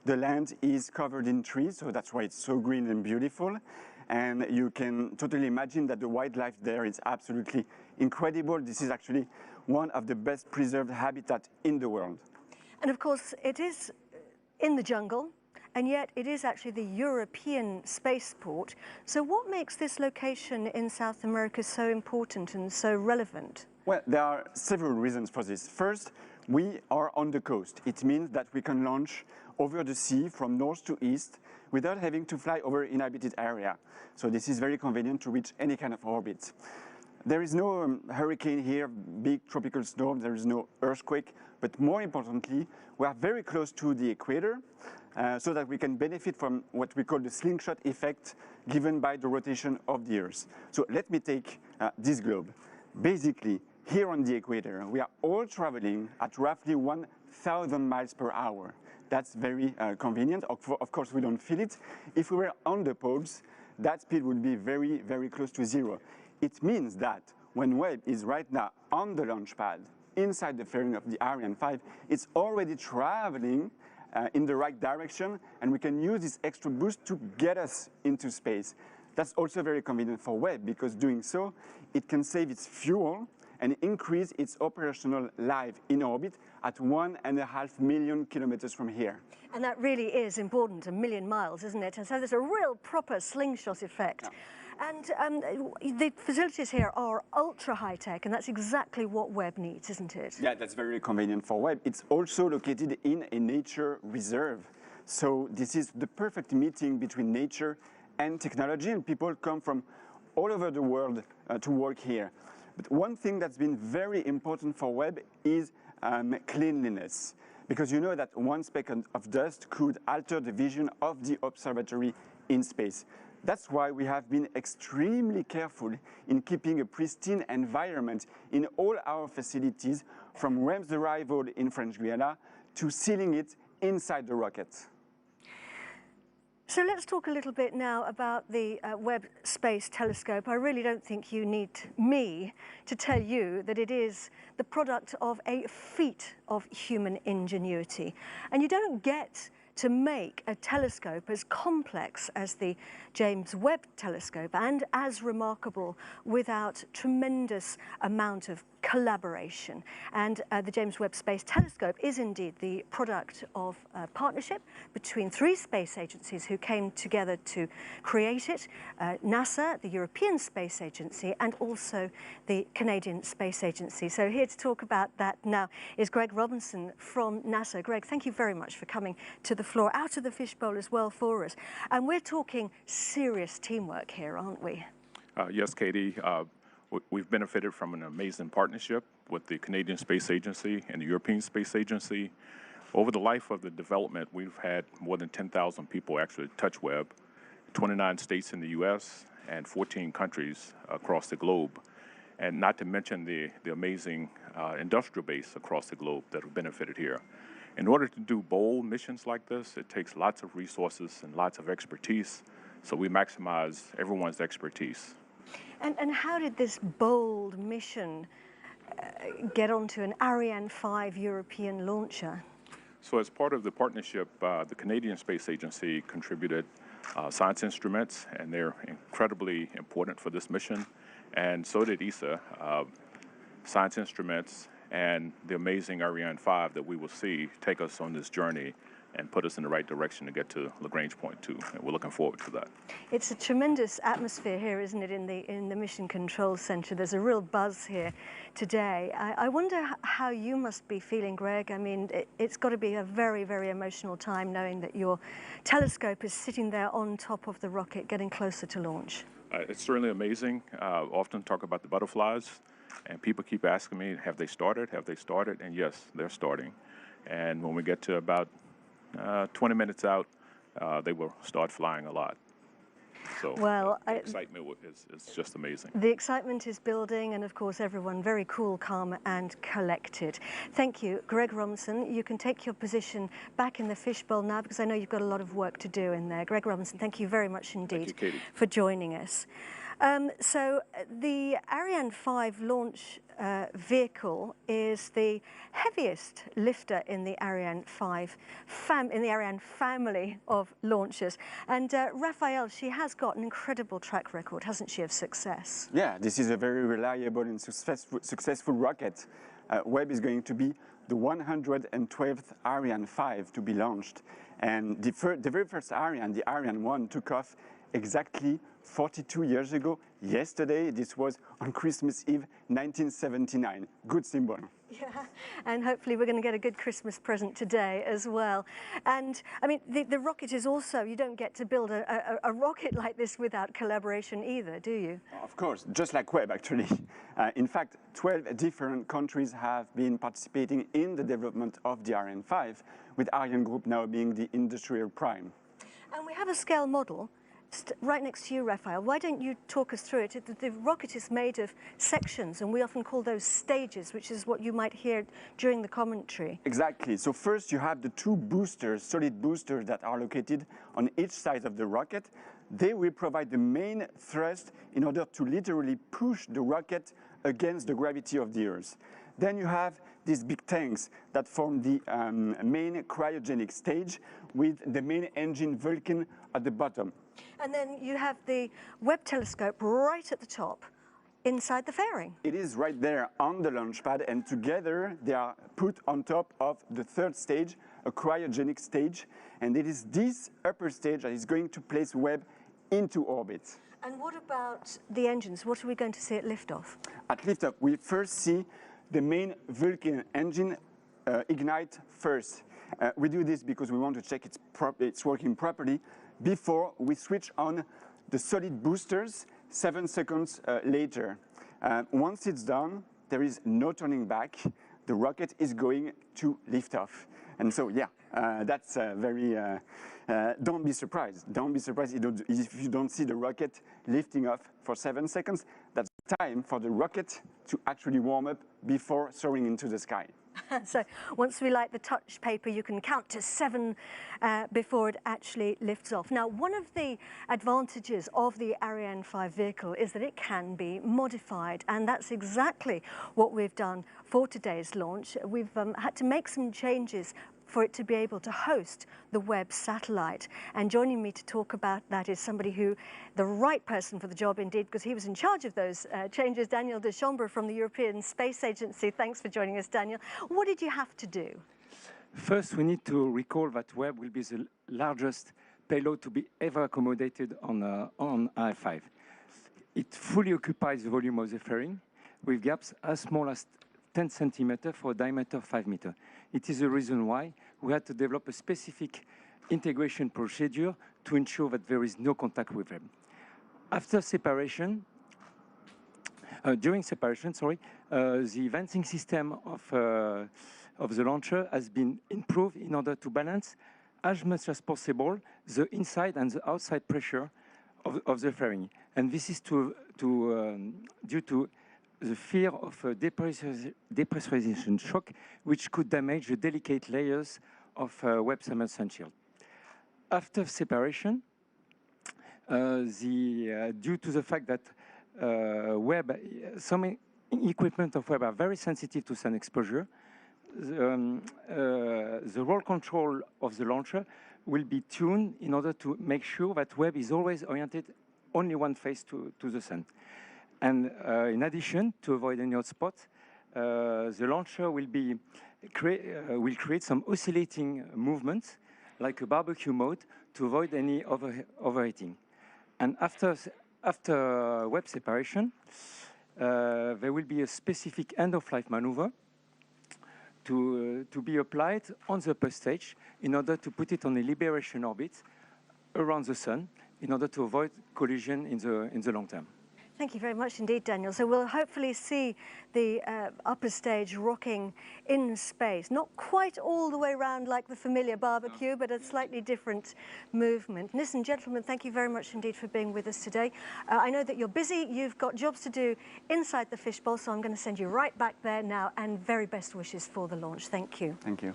The land is covered in trees, so that's why it's so green and beautiful. And you can totally imagine that the wildlife there is absolutely incredible. This is actually one of the best preserved habitats in the world. And of course, it is in the jungle, and yet it is actually the European spaceport. So what makes this location in South America so important and so relevant? Well, there are several reasons for this. First, we are on the coast. It means that we can launch over the sea from north to east without having to fly over inhabited area. So this is very convenient to reach any kind of orbit. There is no hurricane here, big tropical storm, there is no earthquake, but more importantly, we are very close to the equator so that we can benefit from what we call the slingshot effect given by the rotation of the Earth. So let me take this globe. Basically, here on the equator, we are all traveling at roughly 1,000 miles per hour. That's very convenient. Of course, we don't feel it. If we were on the poles, that speed would be very, very close to zero. It means that when Webb is right now on the launch pad, inside the fairing of the Ariane 5, it's already traveling in the right direction, and we can use this extra boost to get us into space. That's also very convenient for Webb, because doing so, it can save its fuel and increase its operational life in orbit at 1.5 million kilometers from here. And that really is important, 1 million miles, isn't it? And so there's a real proper slingshot effect. Yeah. And the facilities here are ultra high-tech, and that's exactly what Webb needs, isn't it? Yeah, that's very convenient for Webb. It's also located in a nature reserve. So this is the perfect meeting between nature and technology, and people come from all over the world to work here. But one thing that's been very important for Webb is cleanliness, because you know that one speck of dust could alter the vision of the observatory in space. That's why we have been extremely careful in keeping a pristine environment in all our facilities, from Webb's arrival in French Guiana to sealing it inside the rocket. So let's talk a little bit now about the Webb Space Telescope. I really don't think you need me to tell you that it is the product of a feat of human ingenuity. And you don't get to make a telescope as complex as the James Webb telescope and as remarkable without tremendous amount of collaboration. And the James Webb Space Telescope is indeed the product of a partnership between 3 space agencies who came together to create it, NASA, the European Space Agency, and also the Canadian Space Agency. So here to talk about that now is Greg Robinson from NASA. Greg, thank you very much for coming to the floor, out of the fishbowl as well for us. And we're talking serious teamwork here, aren't we? Yes, Katie. We've benefited from an amazing partnership with the Canadian Space Agency and the European Space Agency. Over the life of the development, we've had more than 10,000 people actually touch Webb, 29 states in the U.S. and 14 countries across the globe, and not to mention the amazing industrial base across the globe that have benefited here. In order to do bold missions like this, it takes lots of resources and lots of expertise, so we maximize everyone's expertise. And how did this bold mission get onto an Ariane 5 European launcher? So as part of the partnership, the Canadian Space Agency contributed science instruments, and they're incredibly important for this mission. And so did ESA, science instruments, and the amazing Ariane 5 that we will see take us on this journey and put us in the right direction to get to Lagrange Point 2, and we're looking forward to that. It's a tremendous atmosphere here, isn't it, in the Mission Control Center? There's a real buzz here today. I wonder how you must be feeling, Greg. I mean, it's got to be a very, very emotional time knowing that your telescope is sitting there on top of the rocket, getting closer to launch. It's certainly amazing. I often talk about the butterflies, and people keep asking me, have they started? Have they started? And yes, they're starting. And when we get to about 20 minutes out, they will start flying a lot. So well, the excitement is just amazing. The excitement is building, and of course everyone very cool, calm and collected. Thank you, Greg Robinson. You can take your position back in the fishbowl now, because I know you've got a lot of work to do in there. Greg Robinson, thank you very much indeed Thank you, Katie, for joining us. So the Ariane 5 launch vehicle is the heaviest lifter in the Ariane 5 Ariane family of launchers. And Raphael, she has got an incredible track record, hasn't she, of success? Yeah, this is a very reliable and successful rocket. Webb is going to be the 112th Ariane 5 to be launched. And the very first Ariane, the Ariane 1, took off exactly 42 years ago. Yesterday, this was on Christmas Eve, 1979. Good symbol. Yeah, and hopefully we're going to get a good Christmas present today as well. And I mean, the rocket is also, you don't get to build a rocket like this without collaboration either, do you? Of course, just like Webb, actually. In fact, 12 different countries have been participating in the development of the Ariane 5, with Ariane Group now being the industrial prime. And we have a scale model right next to you, Raphael. Why don't you talk us through it? The rocket is made of sections, and we often call those stages, which is what you might hear during the commentary. Exactly. So first you have the two boosters, solid boosters, that are located on each side of the rocket. They will provide the main thrust in order to literally push the rocket against the gravity of the Earth. Then you have these big tanks that form the main cryogenic stage, with the main engine Vulcan at the bottom. And then you have the Webb telescope right at the top, inside the fairing. It is right there on the launch pad, and together they are put on top of the third stage, a cryogenic stage, and it is this upper stage that is going to place Webb into orbit. And what about the engines? What are we going to see at liftoff? At liftoff, we first see the main Vulcan engine ignite first. We do this because we want to check it's working properly before we switch on the solid boosters 7 seconds later. Once it's done, there is no turning back. The rocket is going to lift off. And so, yeah, that's very, don't be surprised. Don't be surprised if you don't see the rocket lifting off for 7 seconds. That's time for the rocket to actually warm up before soaring into the sky. So once we light the touch paper, you can count to 7 before it actually lifts off. Now, one of the advantages of the Ariane 5 vehicle is that it can be modified, and that's exactly what we've done for today's launch. We've had to make some changes for it to be able to host the Webb satellite. And joining me to talk about that is somebody who, the right person for the job indeed, because he was in charge of those changes, Daniel de Chambre from the European Space Agency. Thanks for joining us, Daniel. What did you have to do? First, we need to recall that Webb will be the largest payload to be ever accommodated on Ariane 5. It fully occupies the volume of the fairing, with gaps as small as 10 centimeters for a diameter of 5 meters. It is the reason why we had to develop a specific integration procedure to ensure that there is no contact with them. After separation, during separation, the venting system of the launcher has been improved in order to balance as much as possible the inside and the outside pressure of the fairing. And this is due to the fear of a depressurization shock, which could damage the delicate layers of Webb submersion shield. After separation, due to the fact that some equipment of Webb are very sensitive to sun exposure, the roll control of the launcher will be tuned in order to make sure that Webb is always oriented only one face to the sun. And in addition, to avoid any hotspot, the launcher will create some oscillating movements, like a barbecue mode, to avoid any overheating. And after Webb separation, there will be a specific end-of-life maneuver to be applied on the upper stage in order to put it on a liberation orbit around the sun in order to avoid collision in the long term. Thank you very much indeed, Daniel. So we'll hopefully see the upper stage rocking in space. Not quite all the way around like the familiar barbecue, but a slightly different movement. Listen, gentlemen, thank you very much indeed for being with us today. I know that you're busy. You've got jobs to do inside the fishbowl, so I'm going to send you right back there now, and very best wishes for the launch. Thank you. Thank you.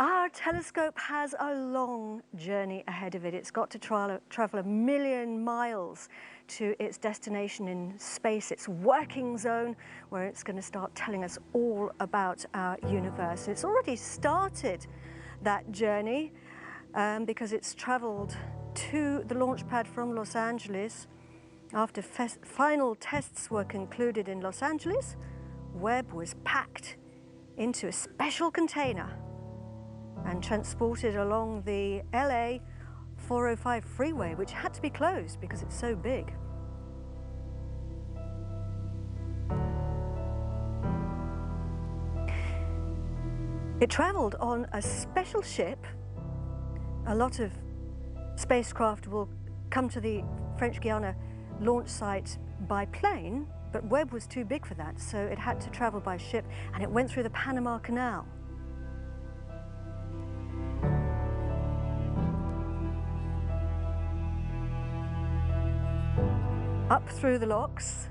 Our telescope has a long journey ahead of it. It's got to travel 1 million miles to its destination in space, its working zone, where it's going to start telling us all about our universe. It's already started that journey because it's traveled to the launch pad from Los Angeles. After final tests were concluded in Los Angeles, Webb was packed into a special container and transported along the LA 405 freeway, which had to be closed because it's so big. It traveled on a special ship. A lot of spacecraft will come to the French Guiana launch site by plane, but Webb was too big for that, so it had to travel by ship, and it went through the Panama Canal. Up through the locks.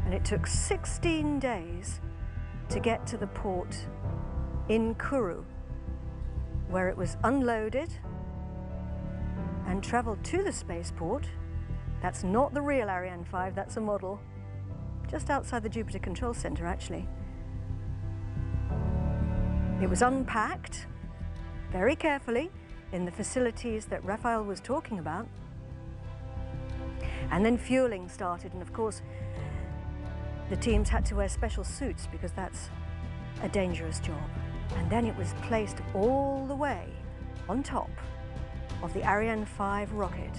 And it took 16 days to get to the port in Kurú, where it was unloaded and traveled to the spaceport. That's not the real Ariane 5, that's a model, just outside the Jupiter Control Center, actually. It was unpacked very carefully in the facilities that Raphael was talking about. And then fueling started, and of course, the teams had to wear special suits because that's a dangerous job. And then it was placed all the way on top of the Ariane 5 rocket.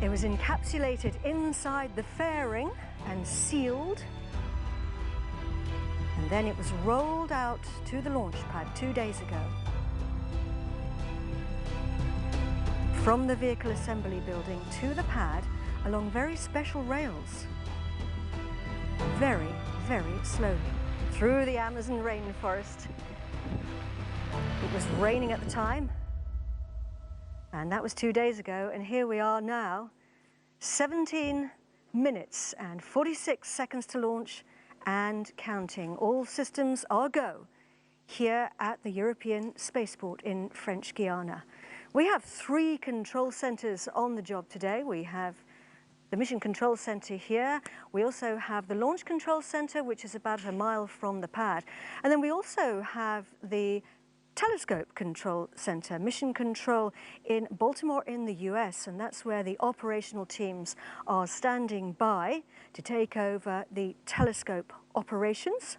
It was encapsulated inside the fairing and sealed. And then it was rolled out to the launch pad 2 days ago. From the vehicle assembly building to the pad along very special rails. Very, very slowly through the Amazon rainforest. It was raining at the time, and that was 2 days ago, and here we are now, 17 minutes and 46 seconds to launch and counting. All systems are go here at the European Spaceport in French Guiana. We have 3 control centers on the job today. We have the Mission Control Center here. We also have the Launch Control Center, which is about a mile from the pad. And then we also have the Telescope Control Center, Mission Control in Baltimore in the US, and that's where the operational teams are standing by to take over the telescope operations.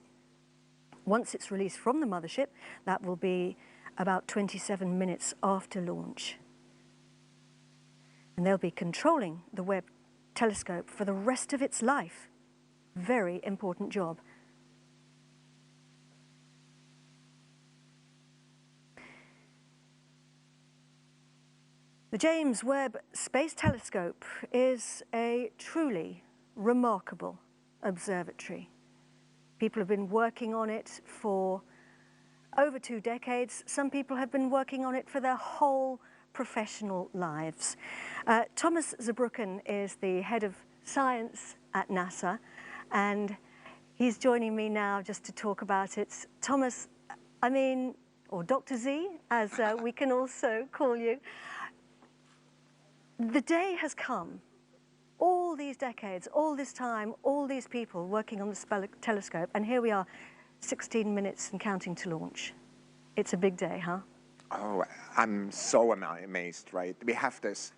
Once it's released from the mothership, that will be about 27 minutes after launch. And they'll be controlling the Webb telescope for the rest of its life. Very important job. The James Webb Space Telescope is a truly remarkable observatory. People have been working on it for over 2 decades. Some people have been working on it for their whole professional lives. Thomas Zurbuchen is the head of science at NASA, and he's joining me now just to talk about it. Thomas, or Dr. Z, as we can also call you. The day has come. All these decades, all this time, all these people working on the telescope, and here we are, 16 minutes and counting to launch. It's a big day, huh? Oh, I'm so amazed, right? We have this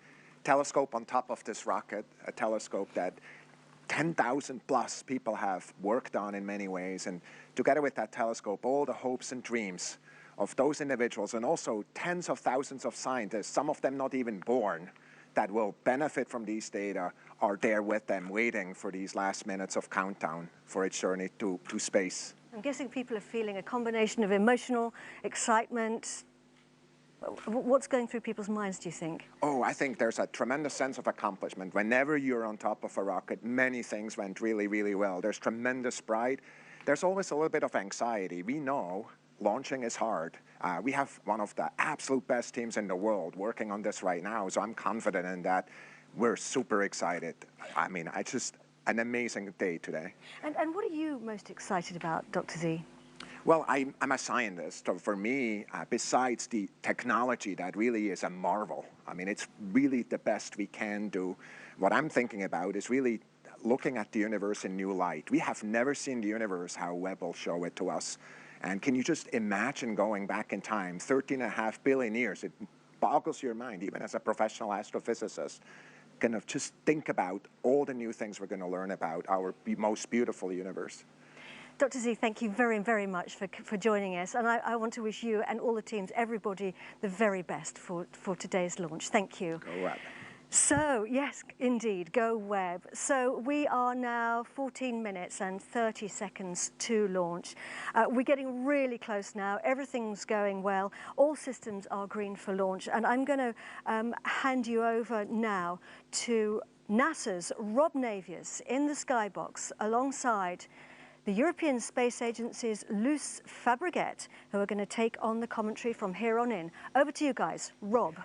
telescope on top of this rocket, a telescope that 10,000 plus people have worked on in many ways, and together with that telescope, all the hopes and dreams of those individuals, and also tens of thousands of scientists, some of them not even born, that will benefit from these data, are there with them waiting for these last minutes of countdown for its journey to space. I'm guessing people are feeling a combination of emotional excitement, What's going through people's minds, do you think? Oh, I think there's a tremendous sense of accomplishment. Whenever you're on top of a rocket, many things went really, really well. There's tremendous pride. There's always a little bit of anxiety. We know launching is hard. We have one of the absolute best teams in the world working on this right now, so I'm confident in that. We're super excited. I mean, it's just an amazing day today. And what are you most excited about, Dr. Z? Well, I'm a scientist, so for me, besides the technology that really is a marvel, I mean, it's really the best we can do. What I'm thinking about is really looking at the universe in new light. We have never seen the universe how Webb will show it to us. And can you just imagine going back in time, 13.5 billion years? It boggles your mind, even as a professional astrophysicist. Kind of just think about all the new things we're going to learn about our most beautiful universe. Dr. Z, thank you very, very much for joining us. And I want to wish you and all the teams, everybody, the very best for today's launch. Thank you. Go Webb. So, yes, indeed, go Webb. So we are now 14 minutes and 30 seconds to launch. We're getting really close now. Everything's going well. All systems are green for launch. And I'm going to hand you over now to NASA's Rob Navius in the skybox alongside the European Space Agency's Luce Fabrichet, who are going to take on the commentary from here on in. Over to you guys. Rob.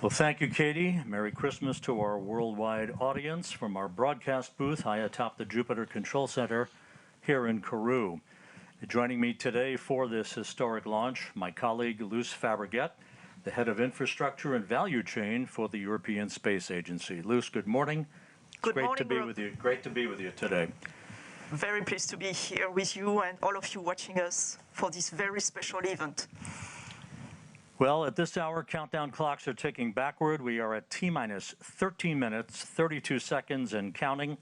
Well, thank you, Katie. Merry Christmas to our worldwide audience from our broadcast booth high atop the Jupiter Control Center here in Kurú. Joining me today for this historic launch, my colleague Luce Fabrichet, the head of infrastructure and value chain for the European Space Agency. Luce, good morning. Good morning, great to be Rob. with you. Great to be with you today. Very pleased to be here with you and all of you watching us for this very special event. Well, at this hour, countdown clocks are ticking backward. We are at T-minus 13 minutes, 32 seconds and counting.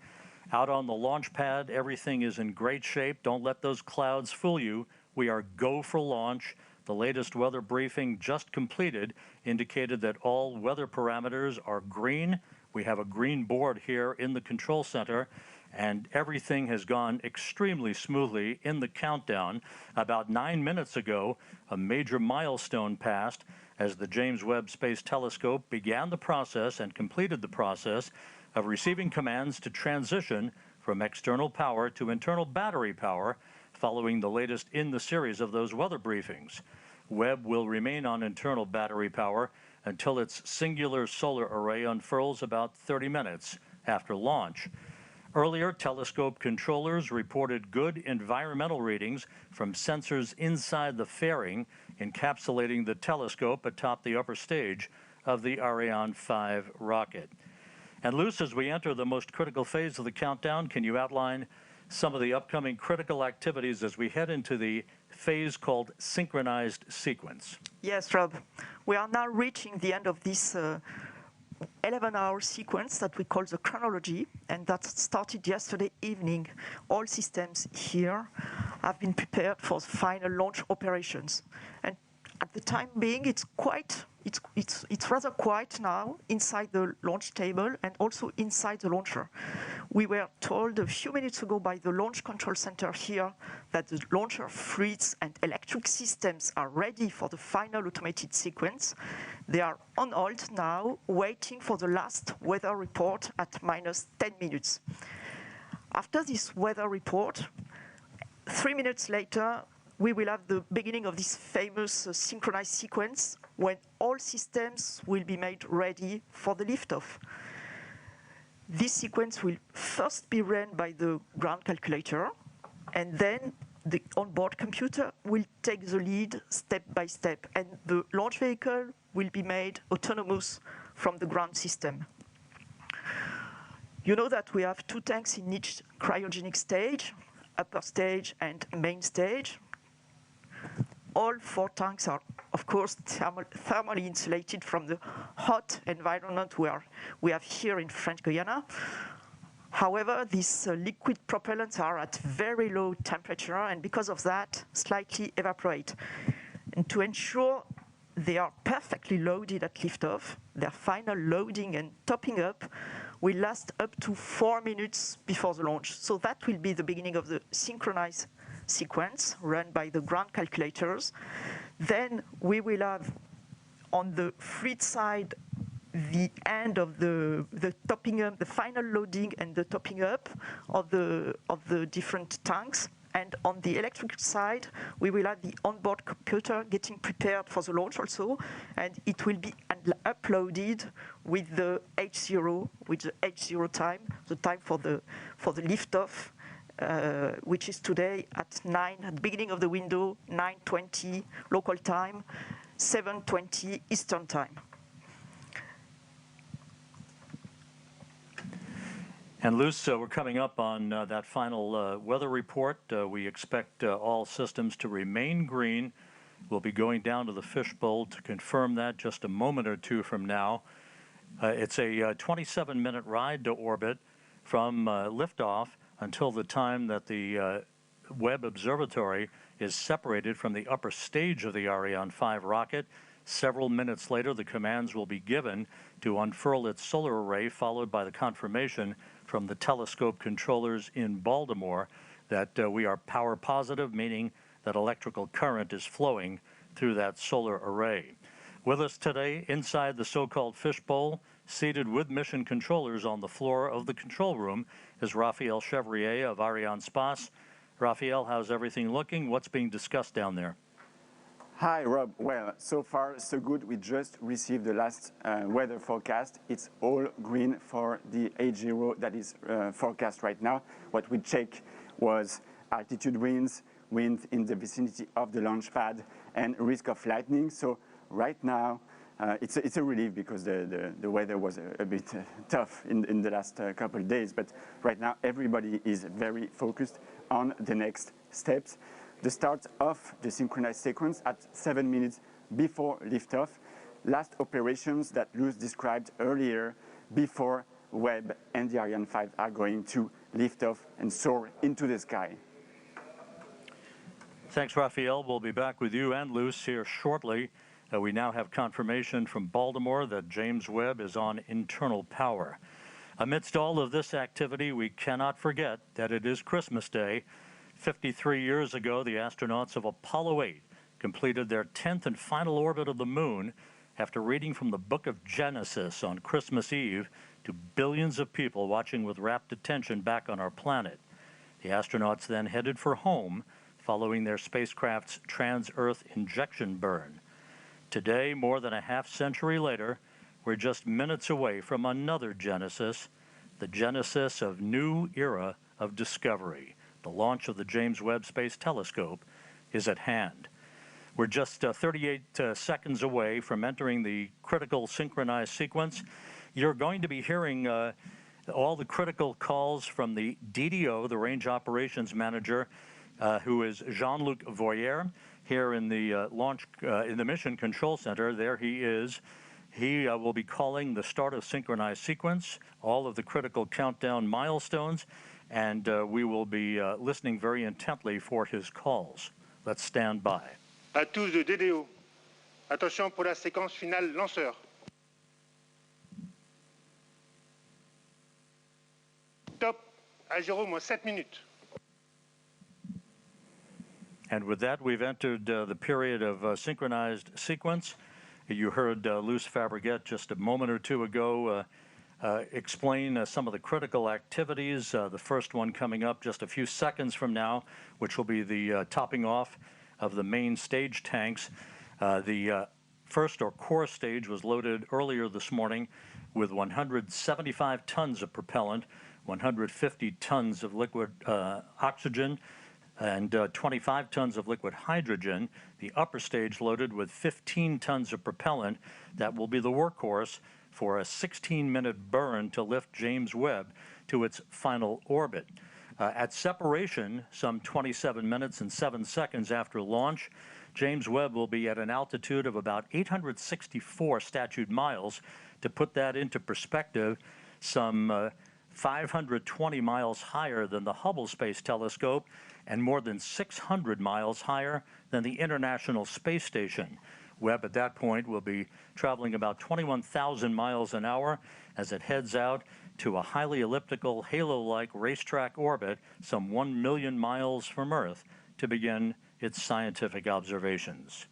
Out on the launch pad, everything is in great shape. Don't let those clouds fool you. We are go for launch. The latest weather briefing just completed indicated that all weather parameters are green. We have a green board here in the control center, and everything has gone extremely smoothly in the countdown. About 9 minutes ago, a major milestone passed as the James Webb Space Telescope began the process and completed the process of receiving commands to transition from external power to internal battery power following the latest in the series of those weather briefings. Webb will remain on internal battery power until its singular solar array unfurls about 30 minutes after launch. Earlier, telescope controllers reported good environmental readings from sensors inside the fairing encapsulating the telescope atop the upper stage of the Ariane 5 rocket. And Luce, as we enter the most critical phase of the countdown, can you outline some of the upcoming critical activities as we head into the phase called synchronized sequence? Yes, Rob. We are now reaching the end of this 11-hour sequence that we call the chronology, and that started yesterday evening. All systems here have been prepared for the final launch operations. And at the time being, it's rather quiet now inside the launch table and also inside the launcher. We were told a few minutes ago by the launch control center here that the launcher fluids and electric systems are ready for the final automated sequence. They are on hold now, waiting for the last weather report at minus 10 minutes. After this weather report, 3 minutes later, we will have the beginning of this famous synchronized sequence when all systems will be made ready for the liftoff. This sequence will first be run by the ground calculator, and then the onboard computer will take the lead step by step, and the launch vehicle will be made autonomous from the ground system. You know that we have 2 tanks in each cryogenic stage, upper stage and main stage. All 4 tanks are, of course, thermally insulated from the hot environment we have here in French Guiana. However, these liquid propellants are at very low temperature, and because of that, slightly evaporate. And to ensure they are perfectly loaded at liftoff, their final loading and topping up will last up to 4 minutes before the launch. So that will be the beginning of the synchronized sequence run by the ground calculators. Then we will have on the fluid side the end of the topping up, the final loading and the topping up of the different tanks. And on the electrical side, we will have the onboard computer getting prepared for the launch also, and it will be uploaded with the H0, with the H0 time, the time for the liftoff, which is today at the beginning of the window, 9:20 local time, 7:20 Eastern time. And Luce, we're coming up on that final weather report. We expect all systems to remain green. We'll be going down to the fishbowl to confirm that just a moment or two from now. It's a 27-minute ride to orbit from liftoff until the time that the Webb Observatory is separated from the upper stage of the Ariane 5 rocket. Several minutes later, the commands will be given to unfurl its solar array, followed by the confirmation from the telescope controllers in Baltimore that we are power positive, meaning that electrical current is flowing through that solar array. With us today, inside the so-called fishbowl, seated with mission controllers on the floor of the control room, is Raphael Chevrier of Arianespace. Raphael, how's everything looking? What's being discussed down there? Hi, Rob. Well, so far, so good. We just received the last weather forecast. It's all green for the H0 that is forecast right now. What we checked was altitude winds, wind in the vicinity of the launch pad, and risk of lightning. So right now, it's a relief because the weather was a bit tough in the last couple of days. But right now, everybody is very focused on the next steps. The start of the synchronized sequence at 7 minutes before liftoff. Last operations that Luce described earlier before Webb and the Ariane 5 are going to lift off and soar into the sky. Thanks, Raphael. We'll be back with you and Luce here shortly. We now have confirmation from Baltimore that James Webb is on internal power. Amidst all of this activity, we cannot forget that it is Christmas Day. 53 years ago, the astronauts of Apollo 8 completed their 10th and final orbit of the moon after reading from the book of Genesis on Christmas Eve to billions of people watching with rapt attention back on our planet. The astronauts then headed for home following their spacecraft's trans-Earth injection burn. Today, more than a half-century later, we're just minutes away from another Genesis, the genesis of new era of discovery. The launch of the James Webb Space Telescope is at hand. We're just 38 seconds away from entering the critical synchronized sequence. You're going to be hearing all the critical calls from the DDO, the Range Operations Manager, who is Jean-Luc Voyer, here in the in the Mission Control Center. There he is. He will be calling the start of synchronized sequence, all of the critical countdown milestones, and we will be listening very intently for his calls. Let's stand by. À tous de DDO, attention pour la séquence finale lanceur. Top à 0-7 minutes. And with that, we've entered the period of synchronized sequence. You heard Luce Fabregat just a moment or two ago explain some of the critical activities, the first one coming up just a few seconds from now, which will be the topping off of the main stage tanks. The first or core stage was loaded earlier this morning with 175 tons of propellant, 150 tons of liquid oxygen, and 25 tons of liquid hydrogen. The upper stage loaded with 15 tons of propellant. That will be the workhorse for a 16-minute burn to lift James Webb to its final orbit. At separation, some 27 minutes and 7 seconds after launch, James Webb will be at an altitude of about 864 statute miles. To put that into perspective, some 520 miles higher than the Hubble Space Telescope and more than 600 miles higher than the International Space Station. Webb at that point will be traveling about 21,000 miles an hour as it heads out to a highly elliptical halo-like racetrack orbit some 1 million miles from Earth to begin its scientific observations.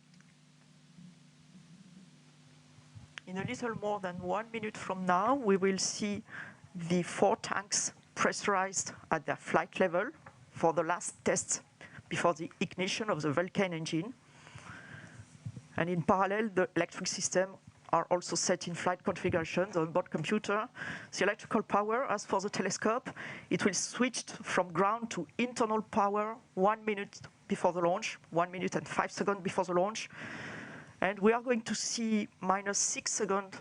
In a little more than 1 minute from now, we will see the 4 tanks pressurized at their flight level for the last tests before the ignition of the Vulcan engine. And in parallel, the electric system are also set in flight configurations on board computer. The electrical power, as for the telescope, it will switch from ground to internal power 1 minute before the launch, 1 minute and 5 seconds before the launch. And we are going to see -6 seconds.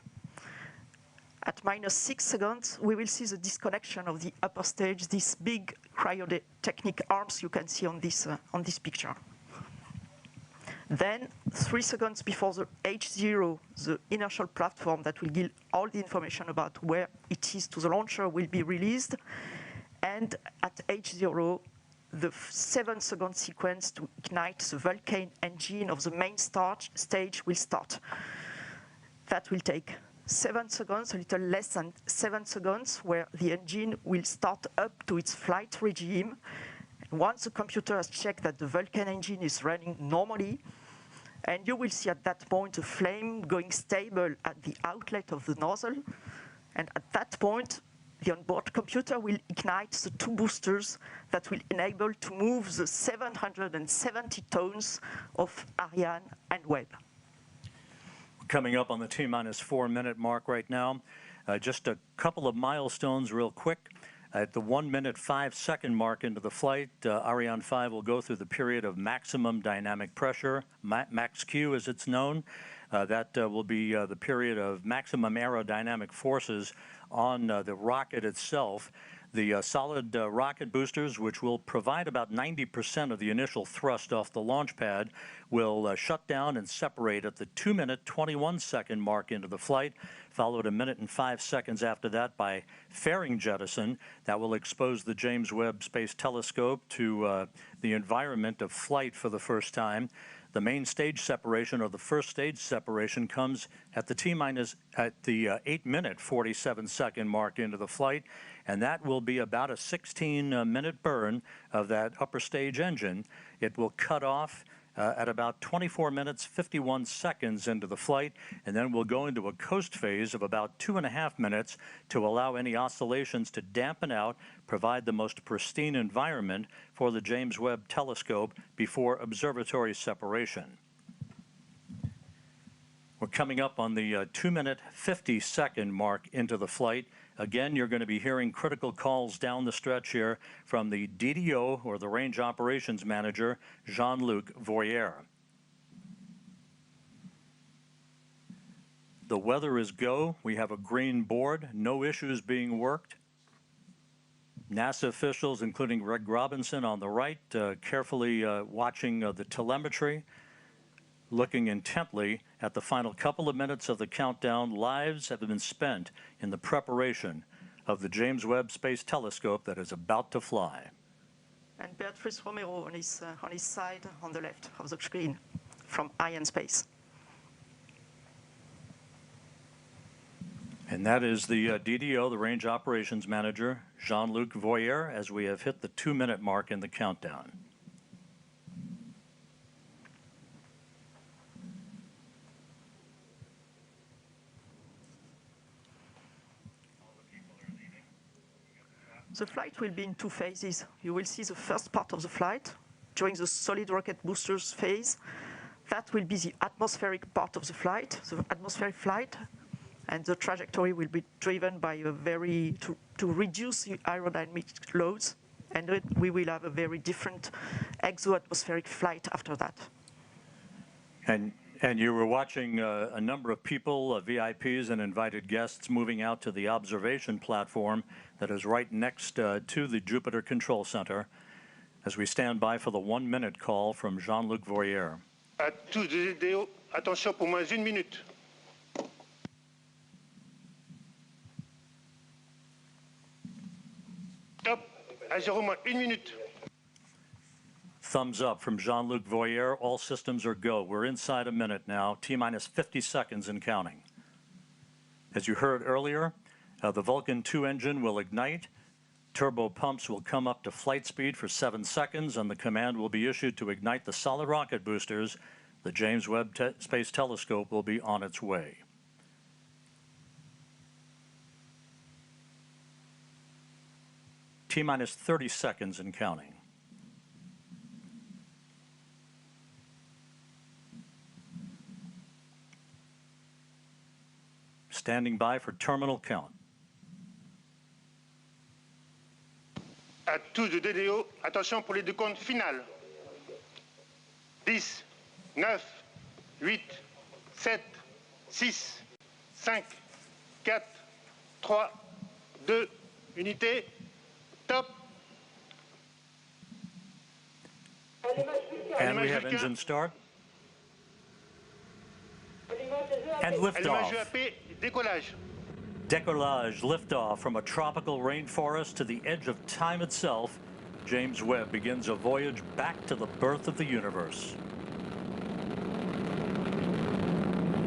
At -6 seconds, we will see the disconnection of the upper stage, these big cryotechnic arms you can see on this picture. Then, 3 seconds before the H0, the inertial platform that will give all the information about where it is to the launcher will be released. And at H0, the 7-second sequence to ignite the Vulcan engine of the main stage will start. That will take 7 seconds, a little less than 7 seconds, where the engine will start up to its flight regime. Once the computer has checked that the Vulcan engine is running normally, and you will see at that point a flame going stable at the outlet of the nozzle. And at that point, the onboard computer will ignite the 2 boosters that will enable to move the 770 tons of Ariane and Webb. Coming up on the T-4 minute mark right now. Just a couple of milestones real quick. At the 1 minute 5 second mark into the flight, Ariane 5 will go through the period of maximum dynamic pressure, max Q as it's known. That will be the period of maximum aerodynamic forces on the rocket itself. The solid rocket boosters, which will provide about 90% of the initial thrust off the launch pad, will shut down and separate at the 2 minute 21 second mark into the flight, followed 1 minute and 5 seconds after that by fairing jettison. That will expose the James Webb Space Telescope to the environment of flight for the first time. The main stage separation, or the first stage separation, comes at the 8 minute 47 second mark into the flight, and that will be about a 16-minute burn of that upper stage engine. It will cut off at about 24 minutes 51 seconds into the flight, and then we'll go into a coast phase of about 2.5 minutes to allow any oscillations to dampen out, provide the most pristine environment for the James Webb Telescope before observatory separation. We're coming up on the 2 minute 50 second mark into the flight. Again, you're going to be hearing critical calls down the stretch here from the DDO, or the Range Operations Manager, Jean-Luc Voyer. The weather is go. We have a green board, no issues being worked. NASA officials, including Greg Robinson on the right, carefully watching the telemetry, looking intently at the final couple of minutes of the countdown. Lives have been spent in the preparation of the James Webb Space Telescope that is about to fly. And Beatrice Romero on his side, on the left of the screen, from Ariane Space. And that is the DDO, the Range Operations Manager, Jean-Luc Voyer, as we have hit the 2 minute mark in the countdown. The flight will be in 2 phases. You will see the first part of the flight during the solid rocket boosters phase. That will be the atmospheric part of the flight, the atmospheric flight, and the trajectory will be driven by a to reduce the aerodynamic loads, and we will have a very different exo-atmospheric flight after that. And you were watching a number of people, VIPs and invited guests, moving out to the observation platform that is right next to the Jupiter Control Center as we stand by for the 1 minute call from Jean-Luc Voyer. À tous les DDO, attention pour moins 1 minute. Top, à 0 moins 1 minute. Thumbs up from Jean-Luc Voyer. All systems are go. We're inside a minute now, T-minus 50 seconds and counting. As you heard earlier, the Vulcan 2 engine will ignite. Turbo pumps will come up to flight speed for 7 seconds, and the command will be issued to ignite the solid rocket boosters. The James Webb Space Telescope will be on its way. T-minus 30 seconds and counting. Standing by for terminal count. À tous de DDO, attention pour les décomptes finales. 10, 9, 8, 7, 6, 5, 4, 3, 2, unité, top. And we have engine start. And liftoff. Décollage. Décollage, liftoff from a tropical rainforest to the edge of time itself. James Webb begins a voyage back to the birth of the universe.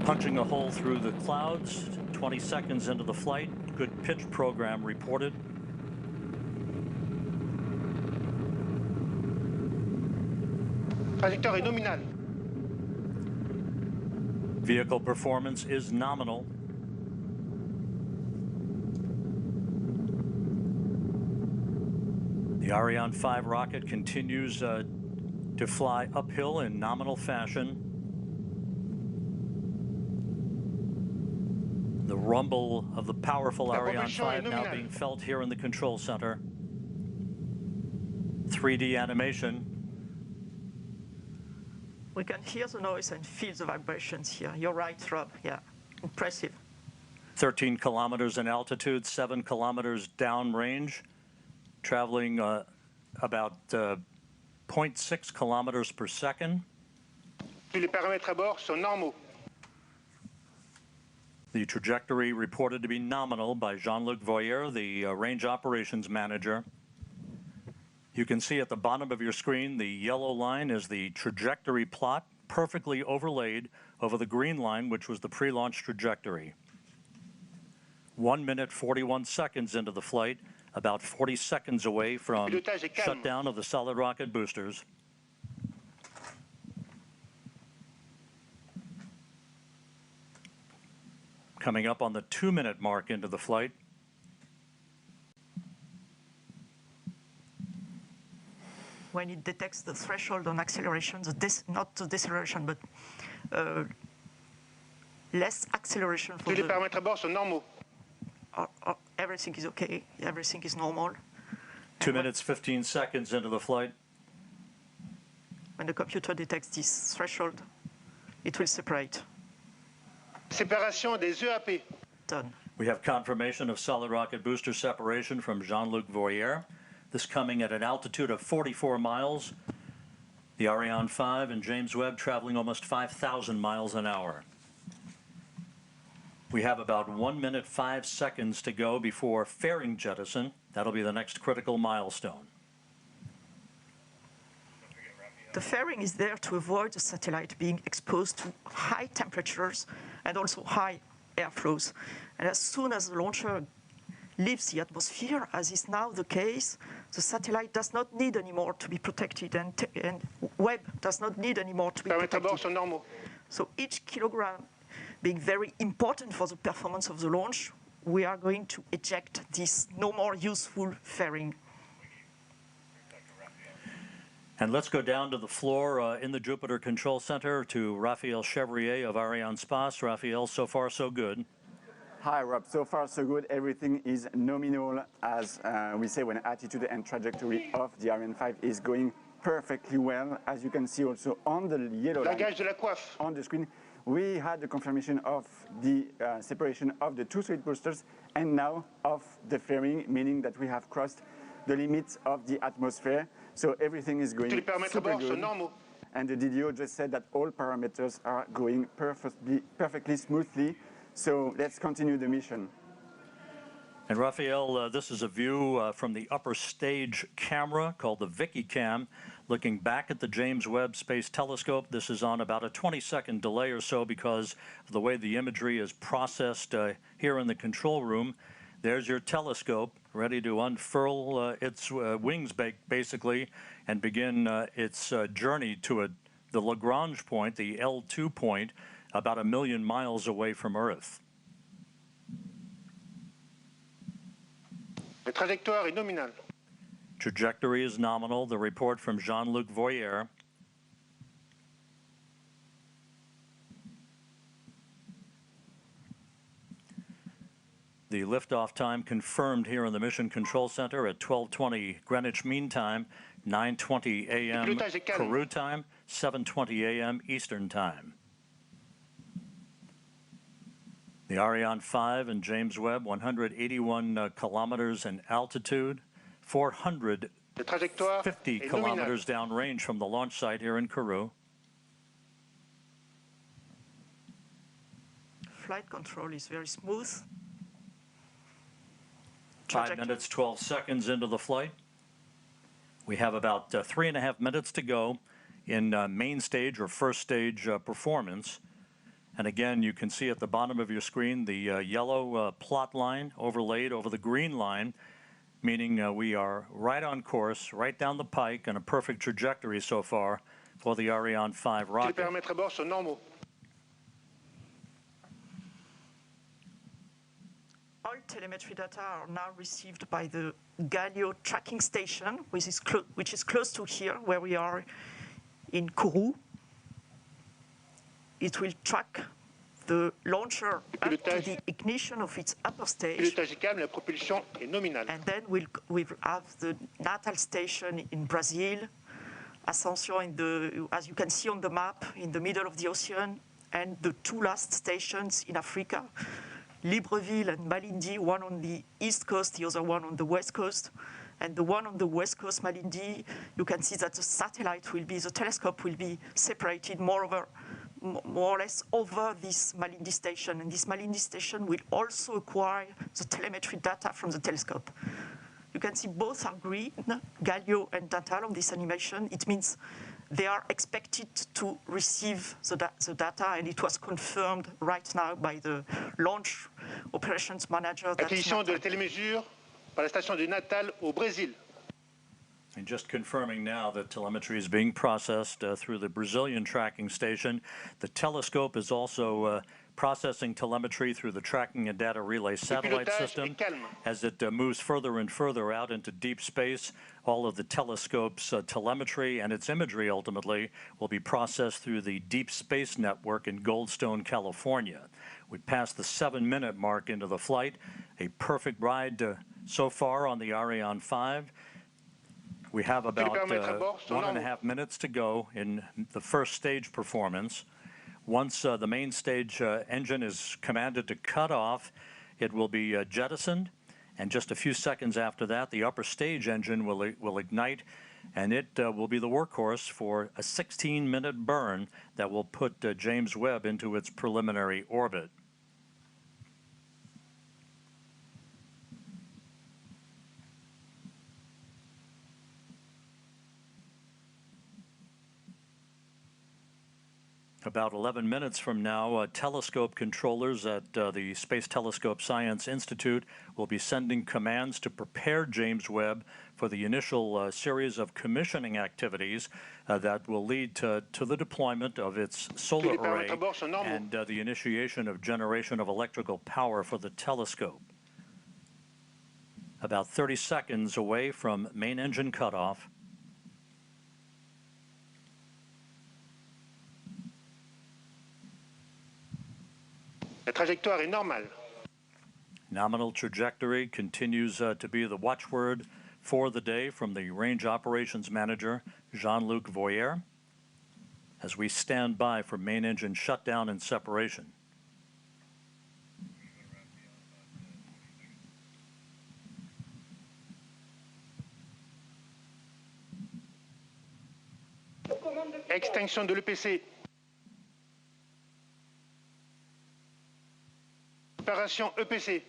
Punching a hole through the clouds, 20 seconds into the flight. Good pitch program reported. Trajectoire est nominale. Vehicle performance is nominal. The Ariane 5 rocket continues to fly uphill in nominal fashion. The rumble of the powerful Ariane 5 now being felt here in the control center. 3D animation. We can hear the noise and feel the vibrations here. You're right, Rob. Yeah, impressive. 13 kilometers in altitude, 7 kilometers downrange, traveling about 0.6 kilometers per second. Tous les paramètres à bord sont normaux. The trajectory reported to be nominal by Jean-Luc Voyer, the range operations manager. You can see at the bottom of your screen, the yellow line is the trajectory plot, perfectly overlaid over the green line, which was the pre-launch trajectory. 1 minute, 41 seconds into the flight, about 40 seconds away from shutdown of the solid rocket boosters. Coming up on the 2-minute mark into the flight. When it detects the threshold on acceleration, not the deceleration, but less acceleration for Tous les paramètres à bord sont normaux. Everything is okay, everything is normal. 2 minutes, 15 seconds into the flight. When the computer detects this threshold, it will separate. Séparation des EAP. Done. We have confirmation of solid rocket booster separation from Jean-Luc Voyer. This coming at an altitude of 44 miles. The Ariane 5 and James Webb traveling almost 5,000 miles an hour. We have about 1 minute, 5 seconds to go before fairing jettison. That'll be the next critical milestone. The fairing is there to avoid the satellite being exposed to high temperatures and also high airflows. And as soon as the launcher leaves the atmosphere, as is now the case, the satellite does not need anymore to be protected, and Webb does not need anymore to be protected. So each kilogram being very important for the performance of the launch, we are going to eject this no more useful fairing. And let's go down to the floor in the Jupiter Control Center to Raphael Chevrier of Arianespace. Raphael, so far so good. Hi, Rob. So far, so good. Everything is nominal, as we say, when attitude and trajectory of the Ariane 5 is going perfectly well. As you can see also on the yellow line on the screen, we had the confirmation of the separation of the two solid boosters and now of the fairing, meaning that we have crossed the limits of the atmosphere. So everything is going super good. And the DDO just said that all parameters are going perfectly smoothly. So let's continue the mission. And Raphael, this is a view from the upper stage camera called the Vicky Cam, looking back at the James Webb Space Telescope. This is on about a 20-second delay or so because of the way the imagery is processed here in the control room. There's your telescope ready to unfurl its wings basically and begin its journey to the Lagrange point, the L2 point, about 1 million miles away from Earth. La trajectoire est nominale. Trajectory is nominal. The report from Jean-Luc Voyer. The liftoff time confirmed here in the Mission Control Center at 12:20 Greenwich Mean Time, 9:20 a.m. Kurú time, 7:20 a.m. Eastern Time. The Ariane 5 and James Webb, 181 kilometers in altitude, 450 kilometers downrange from the launch site here in Kurú. Flight control is very smooth. 5 minutes, 12 seconds into the flight. We have about 3.5 minutes to go in main stage or first stage performance. And again, you can see at the bottom of your screen the yellow plot line overlaid over the green line, meaning we are right on course, right down the pike, and a perfect trajectory so far for the Ariane 5 rocket. All telemetry data are now received by the Galileo tracking station, which is close to here, where we are in Kurú. It will track the launcher up to the ignition of its upper stage. And then we'll have the Natal station in Brazil, Ascension as you can see on the map, in the middle of the ocean, and the 2 last stations in Africa, Libreville and Malindi, one on the east coast, the other one on the west coast. And the one on the west coast, Malindi, you can see that the telescope will be separated more or less over this Malindi station. And this Malindi station will also acquire the telemetry data from the telescope. You can see both are green, Galileo and Natal on this animation. It means they are expected to receive the data, and it was confirmed right now by the launch operations manager. Acquisition de la télémesure par la station de Natal au Brésil. And just confirming now that telemetry is being processed through the Brazilian tracking station. The telescope is also processing telemetry through the tracking and data relay satellite system. As it moves further and further out into deep space, all of the telescope's telemetry and its imagery ultimately will be processed through the Deep Space Network in Goldstone, California. We passed the 7-minute mark into the flight. A perfect ride so far on the Ariane 5. We have about 1.5 minutes to go in the first stage performance. Once the main stage engine is commanded to cut off, it will be jettisoned, and just a few seconds after that, the upper stage engine will ignite, and it will be the workhorse for a 16-minute burn that will put James Webb into its preliminary orbit. About 11 minutes from now, telescope controllers at the Space Telescope Science Institute will be sending commands to prepare James Webb for the initial series of commissioning activities that will lead to the deployment of its solar array and the initiation of generation of electrical power for the telescope. About 30 seconds away from main engine cutoff. La trajectoire est normale. Nominal trajectory continues to be the watchword for the day from the Range Operations Manager, Jean-Luc Voyer, as we stand by for main engine shutdown and separation. Extinction de l'EPC. Préparation EPC.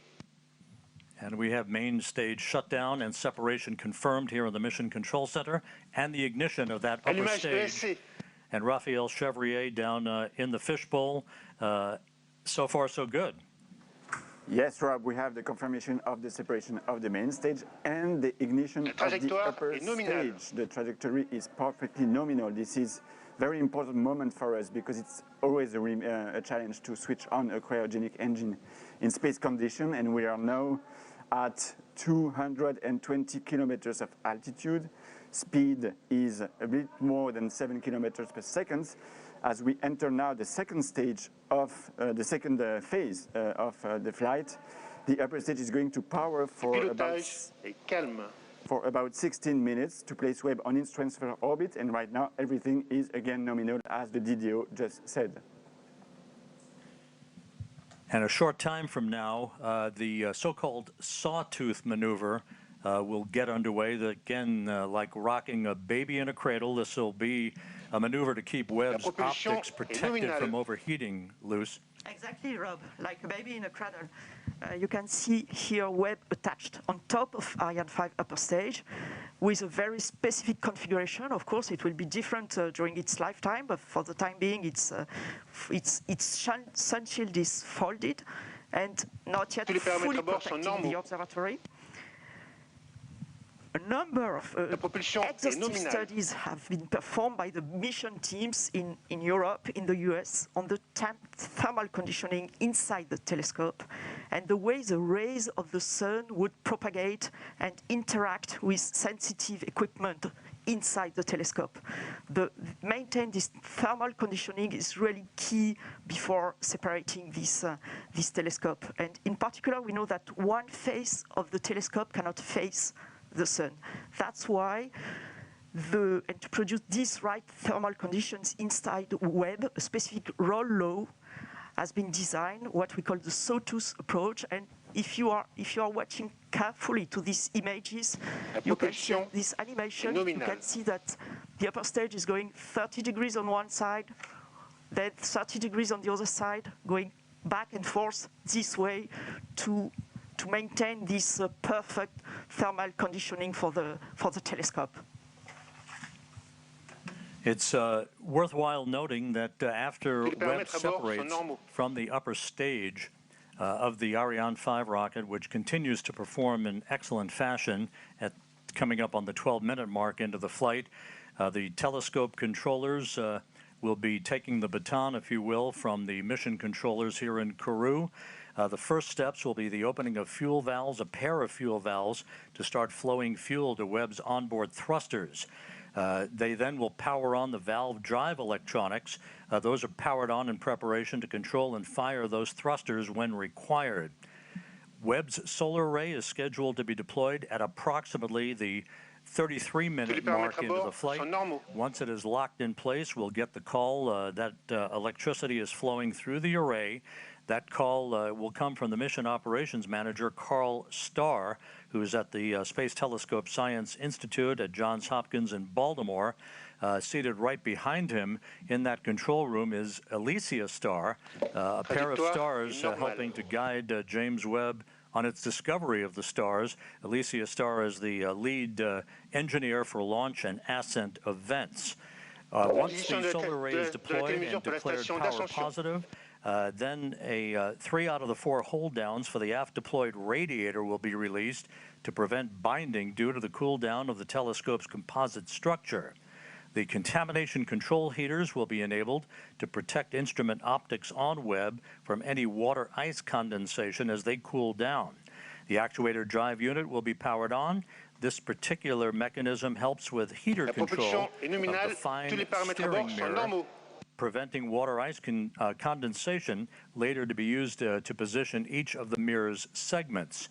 And we have main stage shutdown and separation confirmed here in the Mission Control Center, and the ignition of that upper stage. And Raphael Chevrier down in the fishbowl. So far, so good. Yes, Rob, we have the confirmation of the separation of the main stage and the ignition of the upper stage. The trajectory is perfectly nominal. This is a very important moment for us because it's always a challenge to switch on a cryogenic engine in space condition, and we are now at 220 kilometers of altitude. Speed is a bit more than 7 kilometers per second. As we enter now the second stage of the second phase of the flight, the upper stage is going to power for about 16 minutes to place Webb on its transfer orbit, and right now everything is again nominal, as the DDO just said. And a short time from now, the so-called sawtooth maneuver will get underway. Again, like rocking a baby in a cradle, this will be a maneuver to keep Webb's optics protected from overheating, Luce. Exactly, Rob, like a baby in a cradle. You can see here Webb attached on top of Ariane 5 upper stage with a very specific configuration. Of course, it will be different during its lifetime, but for the time being, its sun shield is folded and not yet fully protecting the observatory. A number of exhaustive studies have been performed by the mission teams in Europe, in the US, on the thermal conditioning inside the telescope and the way the rays of the sun would propagate and interact with sensitive equipment inside the telescope. Maintain this thermal conditioning is really key before separating this telescope. And in particular, we know that one face of the telescope cannot face the sun. That's why, and to produce these right thermal conditions inside Webb, a specific roll law has been designed, what we call the sawtooth approach. And if you are watching carefully to these images, you can see this animation. You can see that the upper stage is going 30 degrees on one side, then 30 degrees on the other side, going back and forth this way to maintain this perfect thermal conditioning for the telescope. It's worthwhile noting that after Webb separates from the upper stage of the Ariane 5 rocket, which continues to perform in excellent fashion coming up on the 12-minute mark into the flight, the telescope controllers will be taking the baton, if you will, from the mission controllers here in Kurú. The first steps will be the opening of fuel valves, a pair of fuel valves, to start flowing fuel to Webb's onboard thrusters. They then will power on the valve drive electronics. Those are powered on in preparation to control and fire those thrusters when required. Webb's solar array is scheduled to be deployed at approximately the 33-minute mark into the flight. Once it is locked in place, we'll get the call that electricity is flowing through the array. That call will come from the Mission Operations Manager, Carl Starr, who is at the Space Telescope Science Institute at Johns Hopkins in Baltimore. Seated right behind him in that control room is Alicia Starr, a pair of stars helping to guide James Webb on its discovery of the stars. Alicia Starr is the lead engineer for launch and ascent events. Once the solar array is deployed and declared power positive, then 3 out of the 4 hold downs for the aft deployed radiator will be released to prevent binding due to the cool down of the telescope's composite structure. The contamination control heaters will be enabled to protect instrument optics on Webb from any water ice condensation as they cool down. The actuator drive unit will be powered on. This particular mechanism helps with heater control of the fine steering mirror, preventing water ice condensation later to be used to position each of the mirror's segments.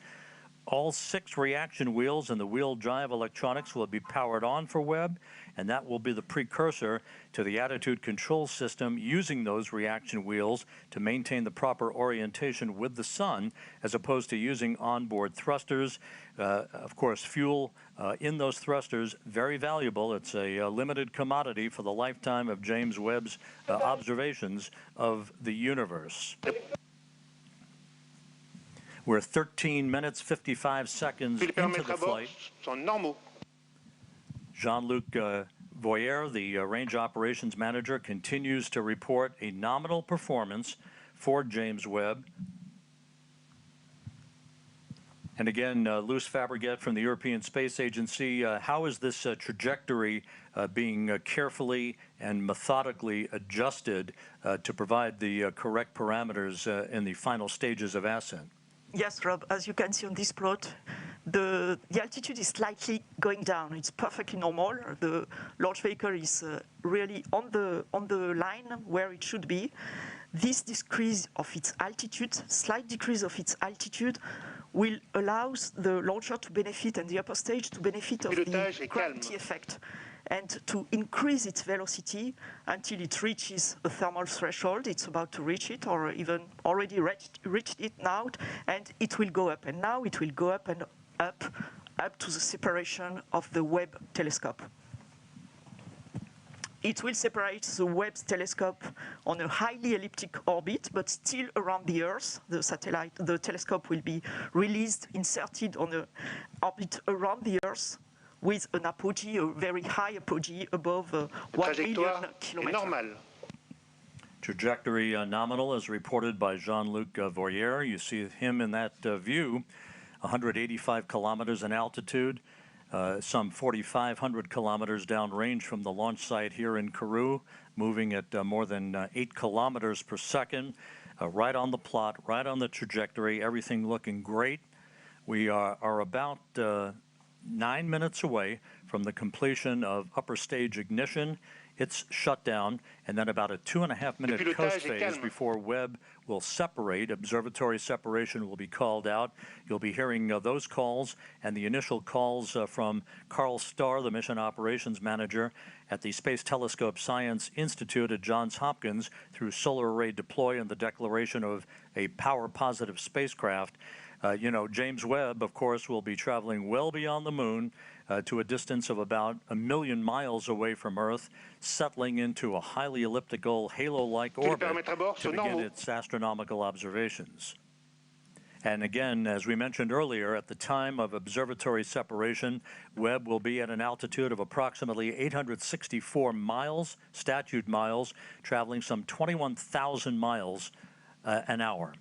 All 6 reaction wheels and the wheel drive electronics will be powered on for Webb, and that will be the precursor to the attitude control system using those reaction wheels to maintain the proper orientation with the sun, as opposed to using onboard thrusters. Of course, fuel in those thrusters, very valuable. It's a limited commodity for the lifetime of James Webb's observations of the universe. We're 13 minutes, 55 seconds into the flight. Jean-Luc Voyer, the Range Operations Manager, continues to report a nominal performance for James Webb. And again, Luce Fabregat from the European Space Agency, how is this trajectory being carefully and methodically adjusted to provide the correct parameters in the final stages of ascent? Yes, Rob, as you can see on this plot, the altitude is slightly going down. It's perfectly normal. The launch vehicle is really on the line where it should be. This decrease of its altitude, slight decrease of its altitude, will allow the launcher to benefit and the upper stage to benefit of the gravity effect and to increase its velocity until it reaches a thermal threshold. It's about to reach it, or even already reached it now, and it will go up. And now it will go up and up to the separation of the Webb telescope. It will separate the Webb telescope on a highly elliptic orbit, but still around the Earth. The telescope will be released, inserted on an orbit around the Earth with an apogee, a very high apogee above 1 million kilometers. Trajectory nominal as reported by Jean-Luc Voyer. You see him in that view, 185 kilometers in altitude. Some 4,500 kilometers downrange from the launch site here in Kurú, moving at more than 8 kilometers per second, right on the plot, right on the trajectory, everything looking great. We are about 9 minutes away from the completion of upper stage ignition. It's shut down, and then about a 2.5-minute coast phase before Webb will separate. Observatory separation will be called out. You'll be hearing those calls and the initial calls from Carl Starr, the mission operations manager at the Space Telescope Science Institute at Johns Hopkins, through solar array deploy and the declaration of a power-positive spacecraft. You know, James Webb, of course, will be traveling well beyond the moon to a distance of about 1 million miles away from Earth, settling into a highly elliptical halo-like orbit to begin its astronomical observations. And again, as we mentioned earlier, at the time of observatory separation, Webb will be at an altitude of approximately 864 miles, statute miles, traveling some 21,000 miles an hour.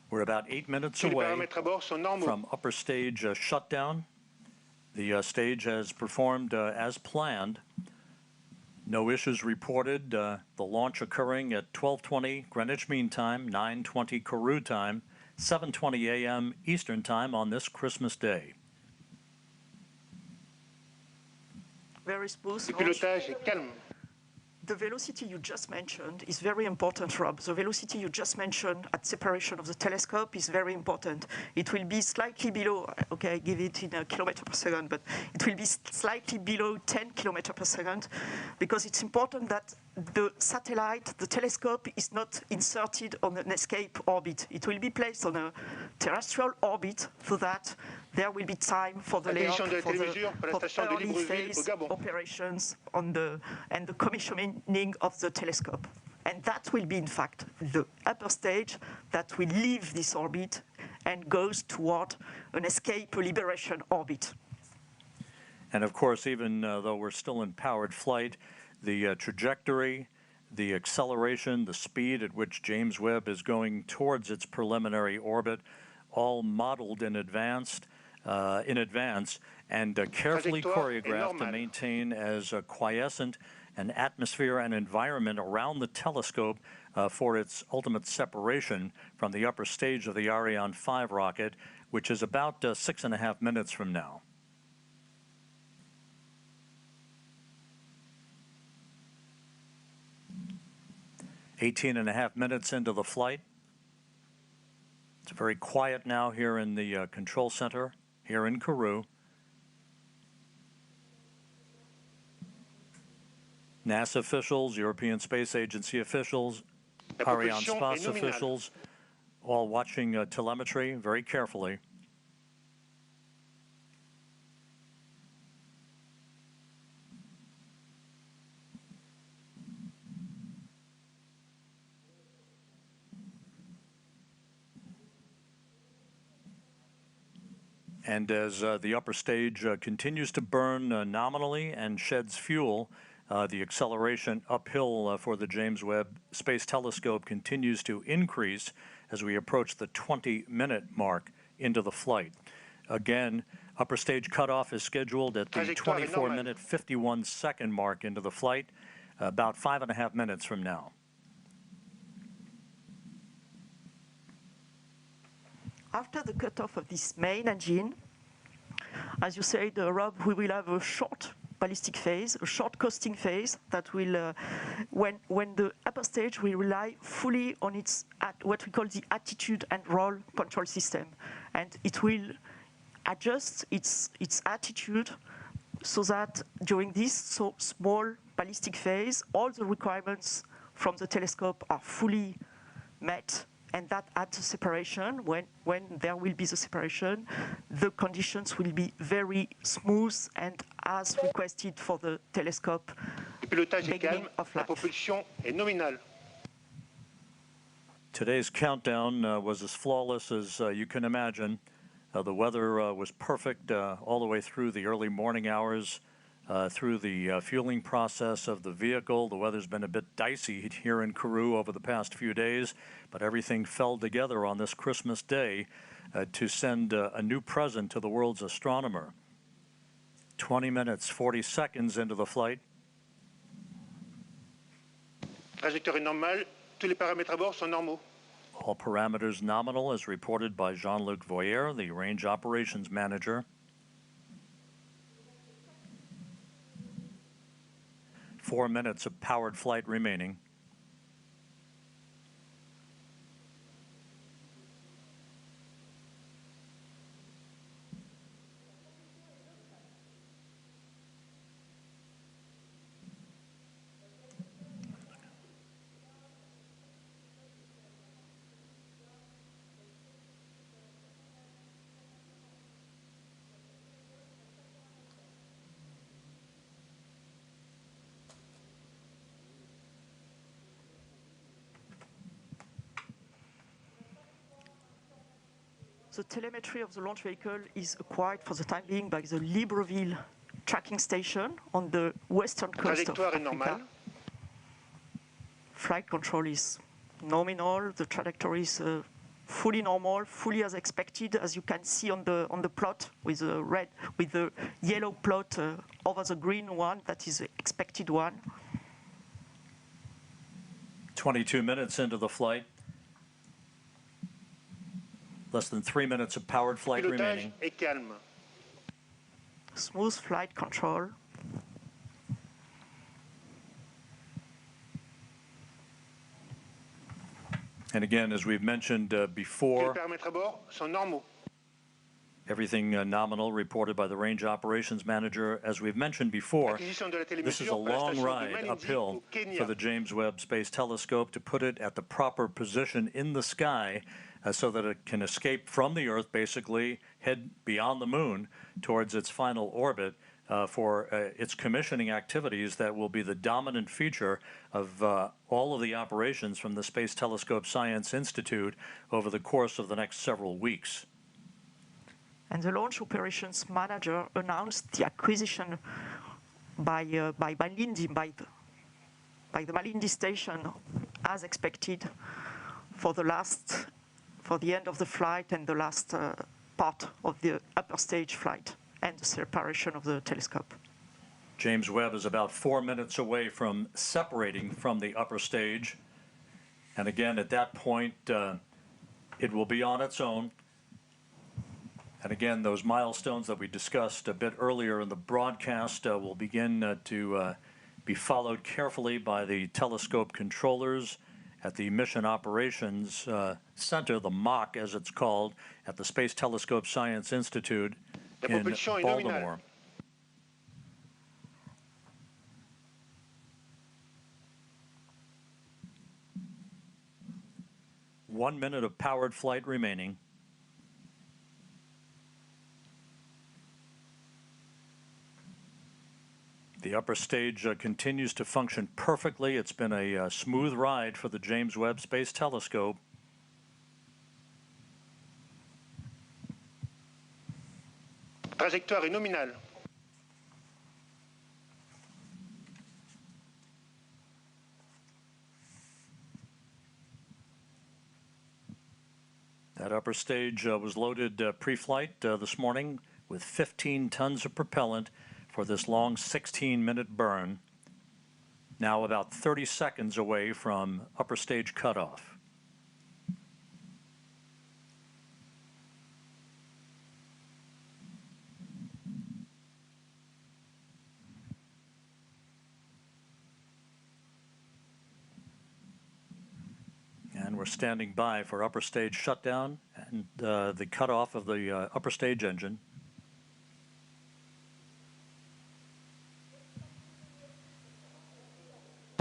We're about 8 minutes away from upper stage shutdown. The stage has performed as planned. No issues reported. The launch occurring at 12:20 Greenwich Mean Time, 9:20 Kurú time, 7:20 a.m. Eastern Time on this Christmas Day. Very smooth launch. The velocity you just mentioned is very important, Rob. The velocity you just mentioned at separation of the telescope is very important. It will be slightly below, okay, I give it in a kilometer per second, but it will be slightly below 10 kilometers per second, because it's important that the satellite, the telescope, is not inserted on an escape orbit. It will be placed on a terrestrial orbit so that there will be time for the layout, for the early phase operations and the commissioning of the telescope. And that will be, in fact, the upper stage that will leave this orbit and goes toward an escape liberation orbit. And of course, even though we're still in powered flight, the trajectory, the acceleration, the speed at which James Webb is going towards its preliminary orbit, all modeled in advance and carefully choreographed to maintain as quiescent an atmosphere and environment around the telescope for its ultimate separation from the upper stage of the Ariane 5 rocket, which is about 6.5 minutes from now. Eighteen and a half minutes into the flight. It's very quiet now here in the control center here in Kurú. NASA officials, European Space Agency officials, Arianespace officials, all watching telemetry very carefully. And as the upper stage continues to burn nominally and sheds fuel, the acceleration uphill for the James Webb Space Telescope continues to increase as we approach the 20-minute mark into the flight. Again, upper stage cutoff is scheduled at the 24-minute, 51-second mark into the flight, about 5.5 minutes from now. After the cutoff of this main engine, as you said, Rob, we will have a short ballistic phase, a short coasting phase that will, when the upper stage will rely fully on its what we call the attitude and roll control system, and it will adjust its attitude so that during this small ballistic phase, all the requirements from the telescope are fully met. And that at the separation, when there will be the separation, the conditions will be very smooth and as requested for the telescope. Beginning of life. Today's countdown was as flawless as you can imagine. The weather was perfect all the way through the early morning hours, through the fueling process of the vehicle. The weather's been a bit dicey here in Kurú over the past few days, but everything fell together on this Christmas day to send a new present to the world's astronomer. 20 minutes, 40 seconds into the flight. Trajectoire normale, tous les paramètres à bord sont normaux. All parameters nominal as reported by Jean-Luc Voyer, the range operations manager. 4 minutes of powered flight remaining. The telemetry of the launch vehicle is acquired for the time being by the Libreville tracking station on the western coast of Africa. Flight control is nominal. The trajectory is fully normal, fully as expected, as you can see on the plot with the yellow plot over the green one. That is the expected one. 22 minutes into the flight. Less than 3 minutes of powered flight remaining. Smooth flight control. And again, as we've mentioned before, everything nominal reported by the range operations manager. As we've mentioned before, this is a long ride uphill for the James Webb Space Telescope to put it at the proper position in the sky so that it can escape from the Earth, basically head beyond the moon towards its final orbit for its commissioning activities that will be the dominant feature of all of the operations from the Space Telescope Science Institute over the course of the next several weeks. And the launch operations manager announced the acquisition by the Malindi station, as expected, for the end of the flight and the last part of the upper stage flight and the separation of the telescope. James Webb is about 4 minutes away from separating from the upper stage. And again, at that point, it will be on its own. And again, those milestones that we discussed a bit earlier in the broadcast will begin to be followed carefully by the telescope controllers at the Mission Operations Center, the MOC as it's called, at the Space Telescope Science Institute in Baltimore. One minute of powered flight remaining. The upper stage continues to function perfectly. It's been a smooth ride for the James Webb Space Telescope. Trajectoire est nominale. That upper stage was loaded pre-flight this morning with 15 tons of propellant for this long 16-minute burn. Now about 30 seconds away from upper stage cutoff. And we're standing by for upper stage shutdown and the cutoff of the upper stage engine.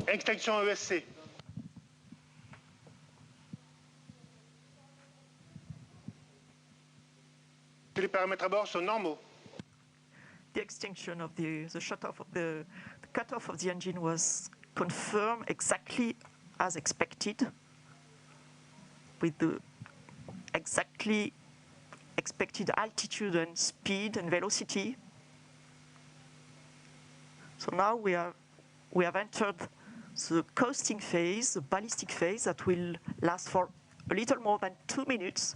Extinction ESC. Les paramètres à bord sont normaux. The extinction of the shut-off of the cut-off of the engine was confirmed exactly as expected, with the exactly expected altitude and speed and velocity. So now we have entered the coasting phase, the ballistic phase, that will last for a little more than 2 minutes.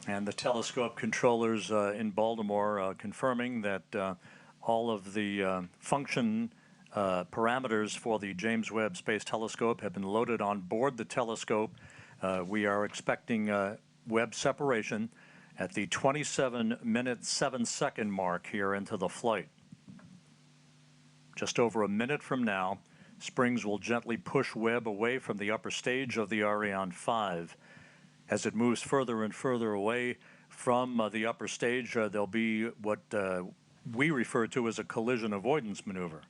And the telescope controllers in Baltimore confirming that all of the function parameters for the James Webb Space Telescope have been loaded on board the telescope. We are expecting Webb separation at the 27-minute 7-second mark here into the flight. Just over a minute from now, springs will gently push Webb away from the upper stage of the Ariane 5. As it moves further and further away from the upper stage, there'll be what we refer to as a collision avoidance maneuver.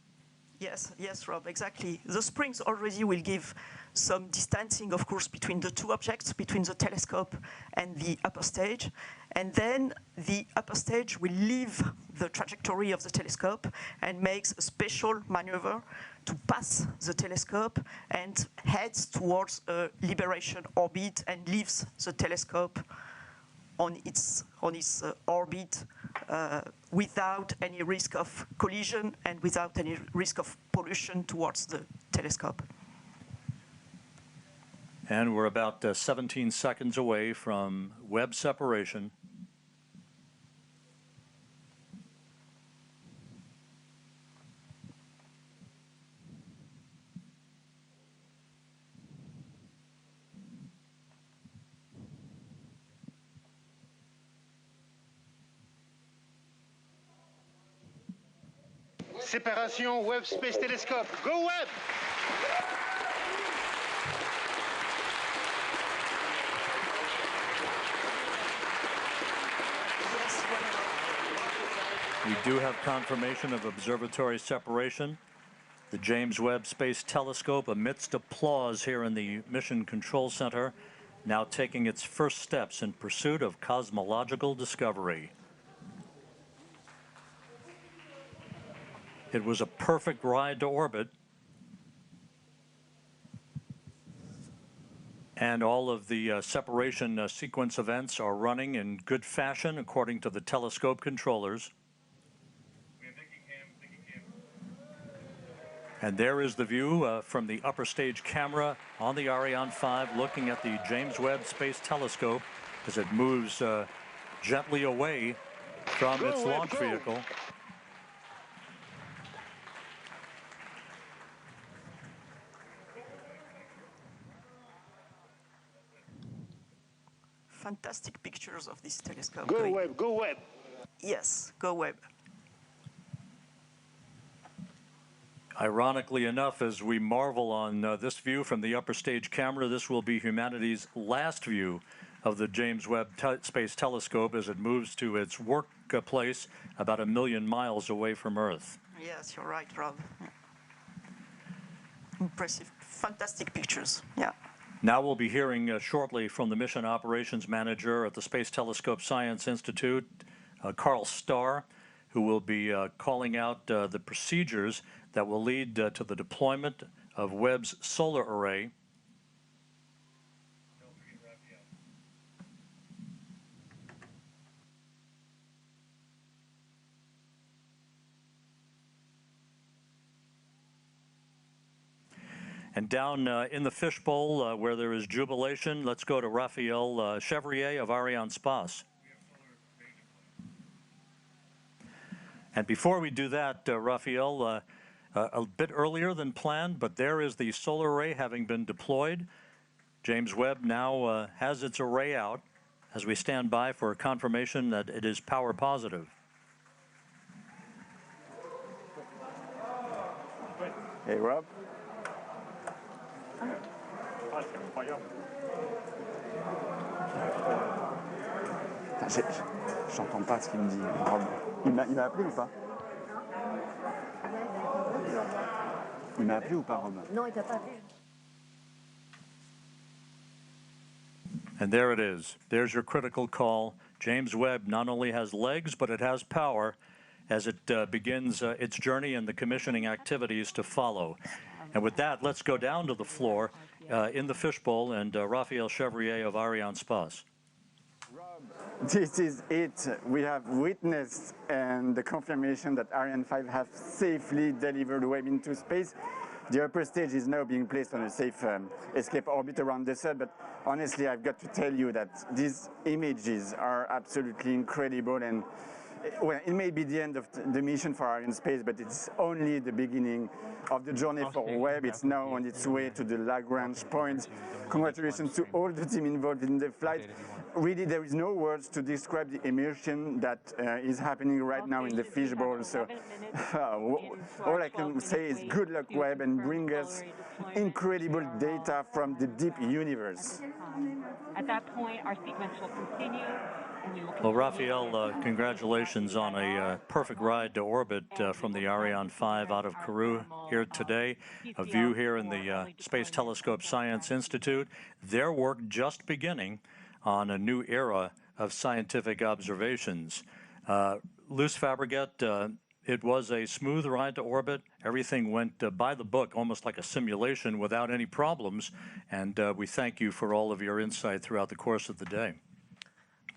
Yes, Rob, exactly. The springs already will give some distancing, of course, between the two objects, between the telescope and the upper stage. And then the upper stage will leave the trajectory of the telescope and makes a special maneuver to pass the telescope and heads towards a liberation orbit and leaves the telescope on its orbit without any risk of collision and without any risk of pollution towards the telescope. And we're about 17 seconds away from Webb separation. Séparation Webb Space Telescope. Go Webb! We do have confirmation of observatory separation. The James Webb Space Telescope, amidst applause here in the Mission Control Center, now taking its first steps in pursuit of cosmological discovery. It was a perfect ride to orbit. And all of the separation sequence events are running in good fashion according to the telescope controllers. And there is the view from the upper stage camera on the Ariane 5 looking at the James Webb Space Telescope as it moves gently away from its launch vehicle. Fantastic pictures of this telescope. Go Webb, go Webb. Yes, go Webb. Ironically enough, as we marvel on this view from the upper stage camera, this will be humanity's last view of the James Webb Space Telescope as it moves to its workplace about 1 million miles away from Earth. Yes, you're right, Rob. Yeah. Impressive, fantastic pictures. Yeah. Now we'll be hearing shortly from the mission operations manager at the Space Telescope Science Institute, Carl Starr, who will be calling out the procedures that will lead to the deployment of Webb's solar array. And down in the fishbowl where there is jubilation, let's go to Raphael Chevrier of Arianespace. And before we do that, Raphael, a bit earlier than planned, but there is the solar array having been deployed. James Webb now has its array out as we stand by for confirmation that it is power positive. Hey, Rob. J'entends pas ce qu'il me dit, Rob. Il m'a appelé ou pas? Il m'a appelé ou pas, Rob? Non, il t'a pas appelé. And there it is. There's your critical call. James Webb not only has legs, but it has power as it begins its journey and the commissioning activities to follow. And with that, let's go down to the floor in the fishbowl and Raphael Chevrier of Arianespace. This is it. We have witnessed and the confirmation that Ariane 5 have safely delivered Webb into space. The upper stage is now being placed on a safe escape orbit around the Sun, but honestly, I've got to tell you that these images are absolutely incredible, and well, it may be the end of the mission for Arianespace, but it's only the beginning of the journey for Webb. It's now on its way to the Lagrange point. Congratulations to all the team involved in the flight. Really, there is no words to describe the immersion that is happening right now in the fishbowl. So all I can say is good luck, Webb, and bring us incredible data from the deep universe. At that point, our sequence will continue. Well, Raphael, congratulations on a perfect ride to orbit from the Ariane 5 out of Kurú here today. A view here in the Space Telescope Science Institute. Their work just beginning on a new era of scientific observations. Luce Fabregat, it was a smooth ride to orbit. Everything went by the book, almost like a simulation without any problems. And we thank you for all of your insight throughout the course of the day.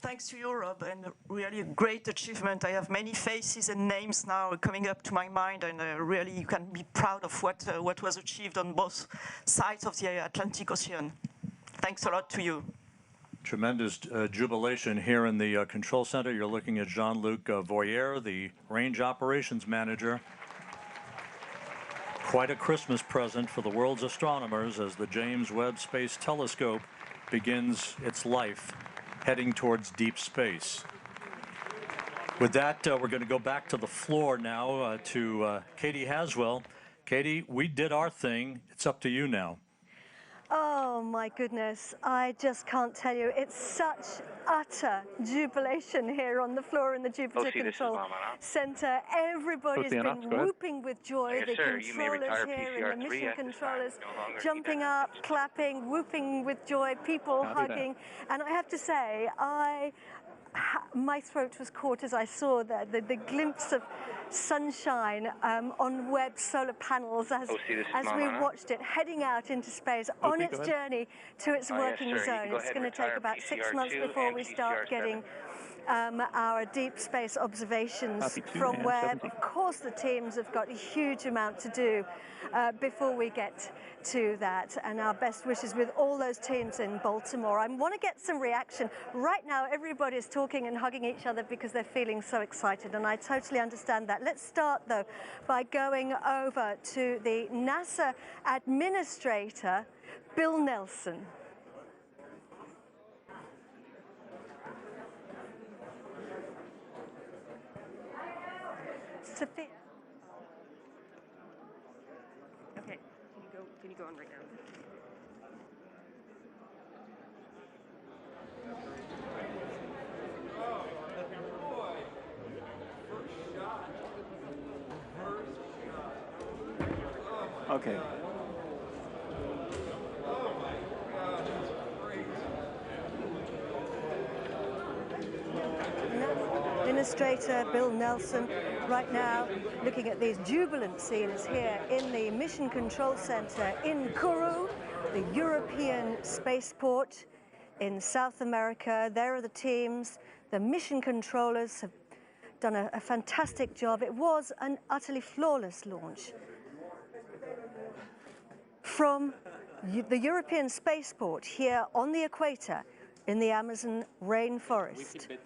Thanks to you, Rob, and really a great achievement. I have many faces and names now coming up to my mind, and really you can be proud of what was achieved on both sides of the Atlantic Ocean. Thanks a lot to you. Tremendous jubilation here in the control center. You're looking at Jean-Luc Voyer, the range operations manager. Quite a Christmas present for the world's astronomers as the James Webb Space Telescope begins its life heading towards deep space. With that, we're going to go back to the floor now to Katie Haswell. Katie, we did our thing. It's up to you now. Oh my goodness, I just can't tell you. It's such utter jubilation here on the floor in the Jupiter Control Center. Everybody's been whooping with joy. The controllers here and the mission controllers jumping up, clapping, whooping with joy, people hugging. And I have to say, my throat was caught as I saw the glimpse of sunshine on Webb solar panels as we watched it heading out into space on its journey to its working zone. It's going to take about 6 months before we start getting our deep space observations from Webb. Of course, the teams have got a huge amount to do before we get to that, and our best wishes with all those teams in Baltimore. I want to get some reaction. Right now, everybody is talking and hugging each other because they're feeling so excited, and I totally understand that. Let's start, though, by going over to the NASA administrator, Bill Nelson. Sophia. Okay, can you go on right now? Okay. Administrator Bill Nelson right now looking at these jubilant scenes here in the Mission Control Center in Kurú, the European spaceport in South America. There are the teams. The mission controllers have done a fantastic job. It was an utterly flawless launch. from the European spaceport here on the equator in the Amazon rainforest.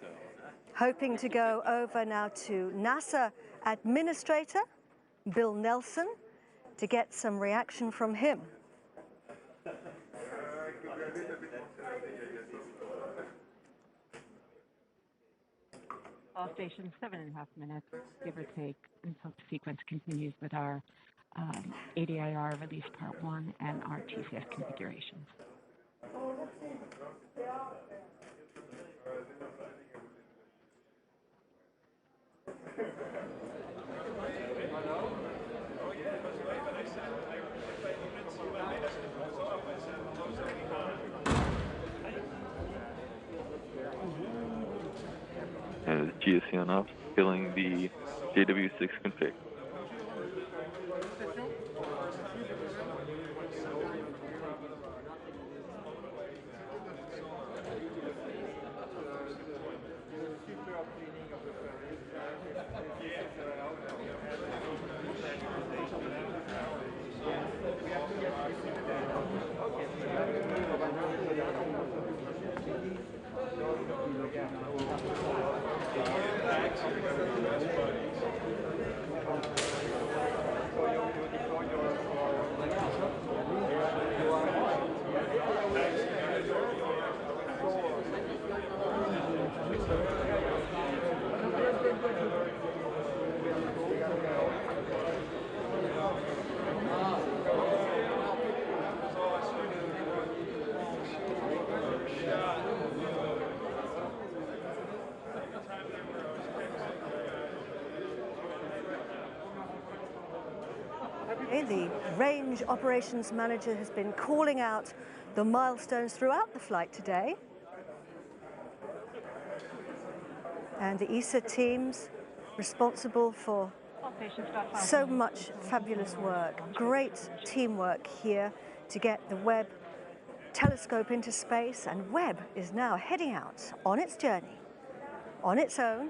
Hoping to go over now to NASA Administrator Bill Nelson to get some reaction from him. All stations, 7.5 minutes, give or take, until the sequence continues with our ADIR release part 1 and our TCS configurations. GSC on off, filling the JWST config. The range operations manager has been calling out the milestones throughout the flight today. And the ESA teams responsible for so much fabulous work, great teamwork here to get the Webb telescope into space, and Webb is now heading out on its journey, on its own,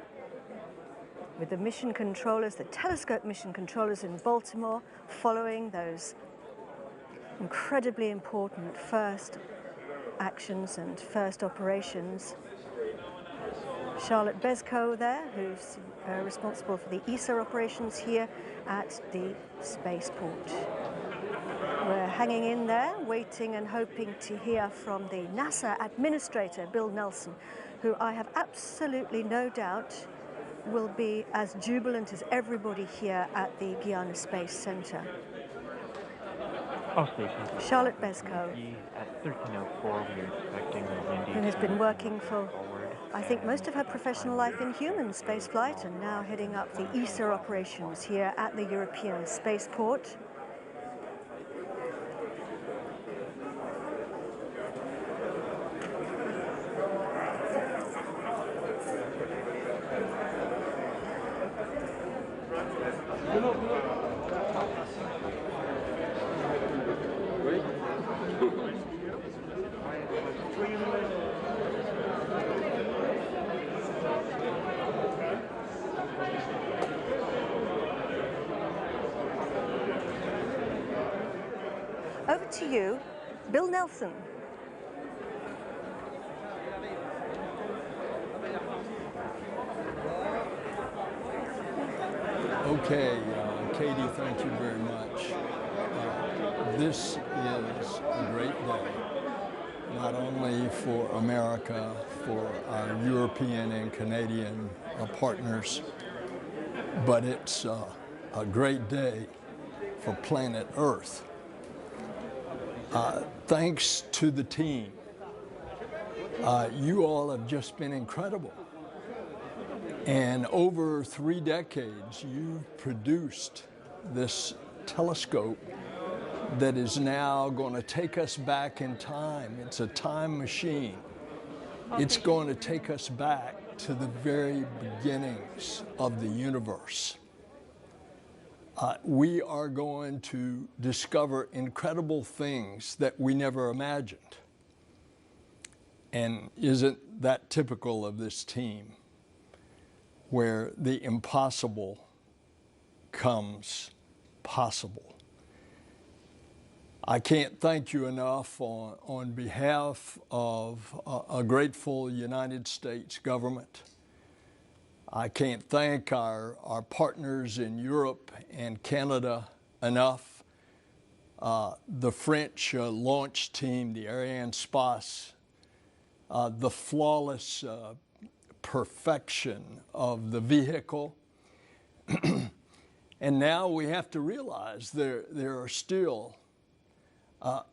with the mission controllers, the telescope mission controllers in Baltimore, following those incredibly important first actions and first operations. Charlotte Bezko there, who's responsible for the ESA operations here at the spaceport. We're hanging in there, waiting and hoping to hear from the NASA Administrator, Bill Nelson, who I have absolutely no doubt will be as jubilant as everybody here at the Guayana Space Center. All stations. Charlotte Bezko, at 13:04, we are expecting a windy. who has been working for, I think, most of her professional life in human spaceflight, and now heading up the ESA operations here at the European spaceport. Over to you, Bill Nelson. Okay, Katie, thank you very much. This is a great day, not only for America, for our European and Canadian partners, but it's a great day for planet Earth. Thanks to the team. You all have just been incredible. And over 3 decades, you've produced this telescope that is now going to take us back in time. It's a time machine. It's going to take us back to the very beginnings of the universe. We are going to discover incredible things that we never imagined. And isn't that typical of this team, where the impossible comes possible? I can't thank you enough on behalf of a grateful United States government. I can't thank our partners in Europe and Canada enough. The French launch team, the Arianespace, the flawless perfection of the vehicle. And now we have to realize there are still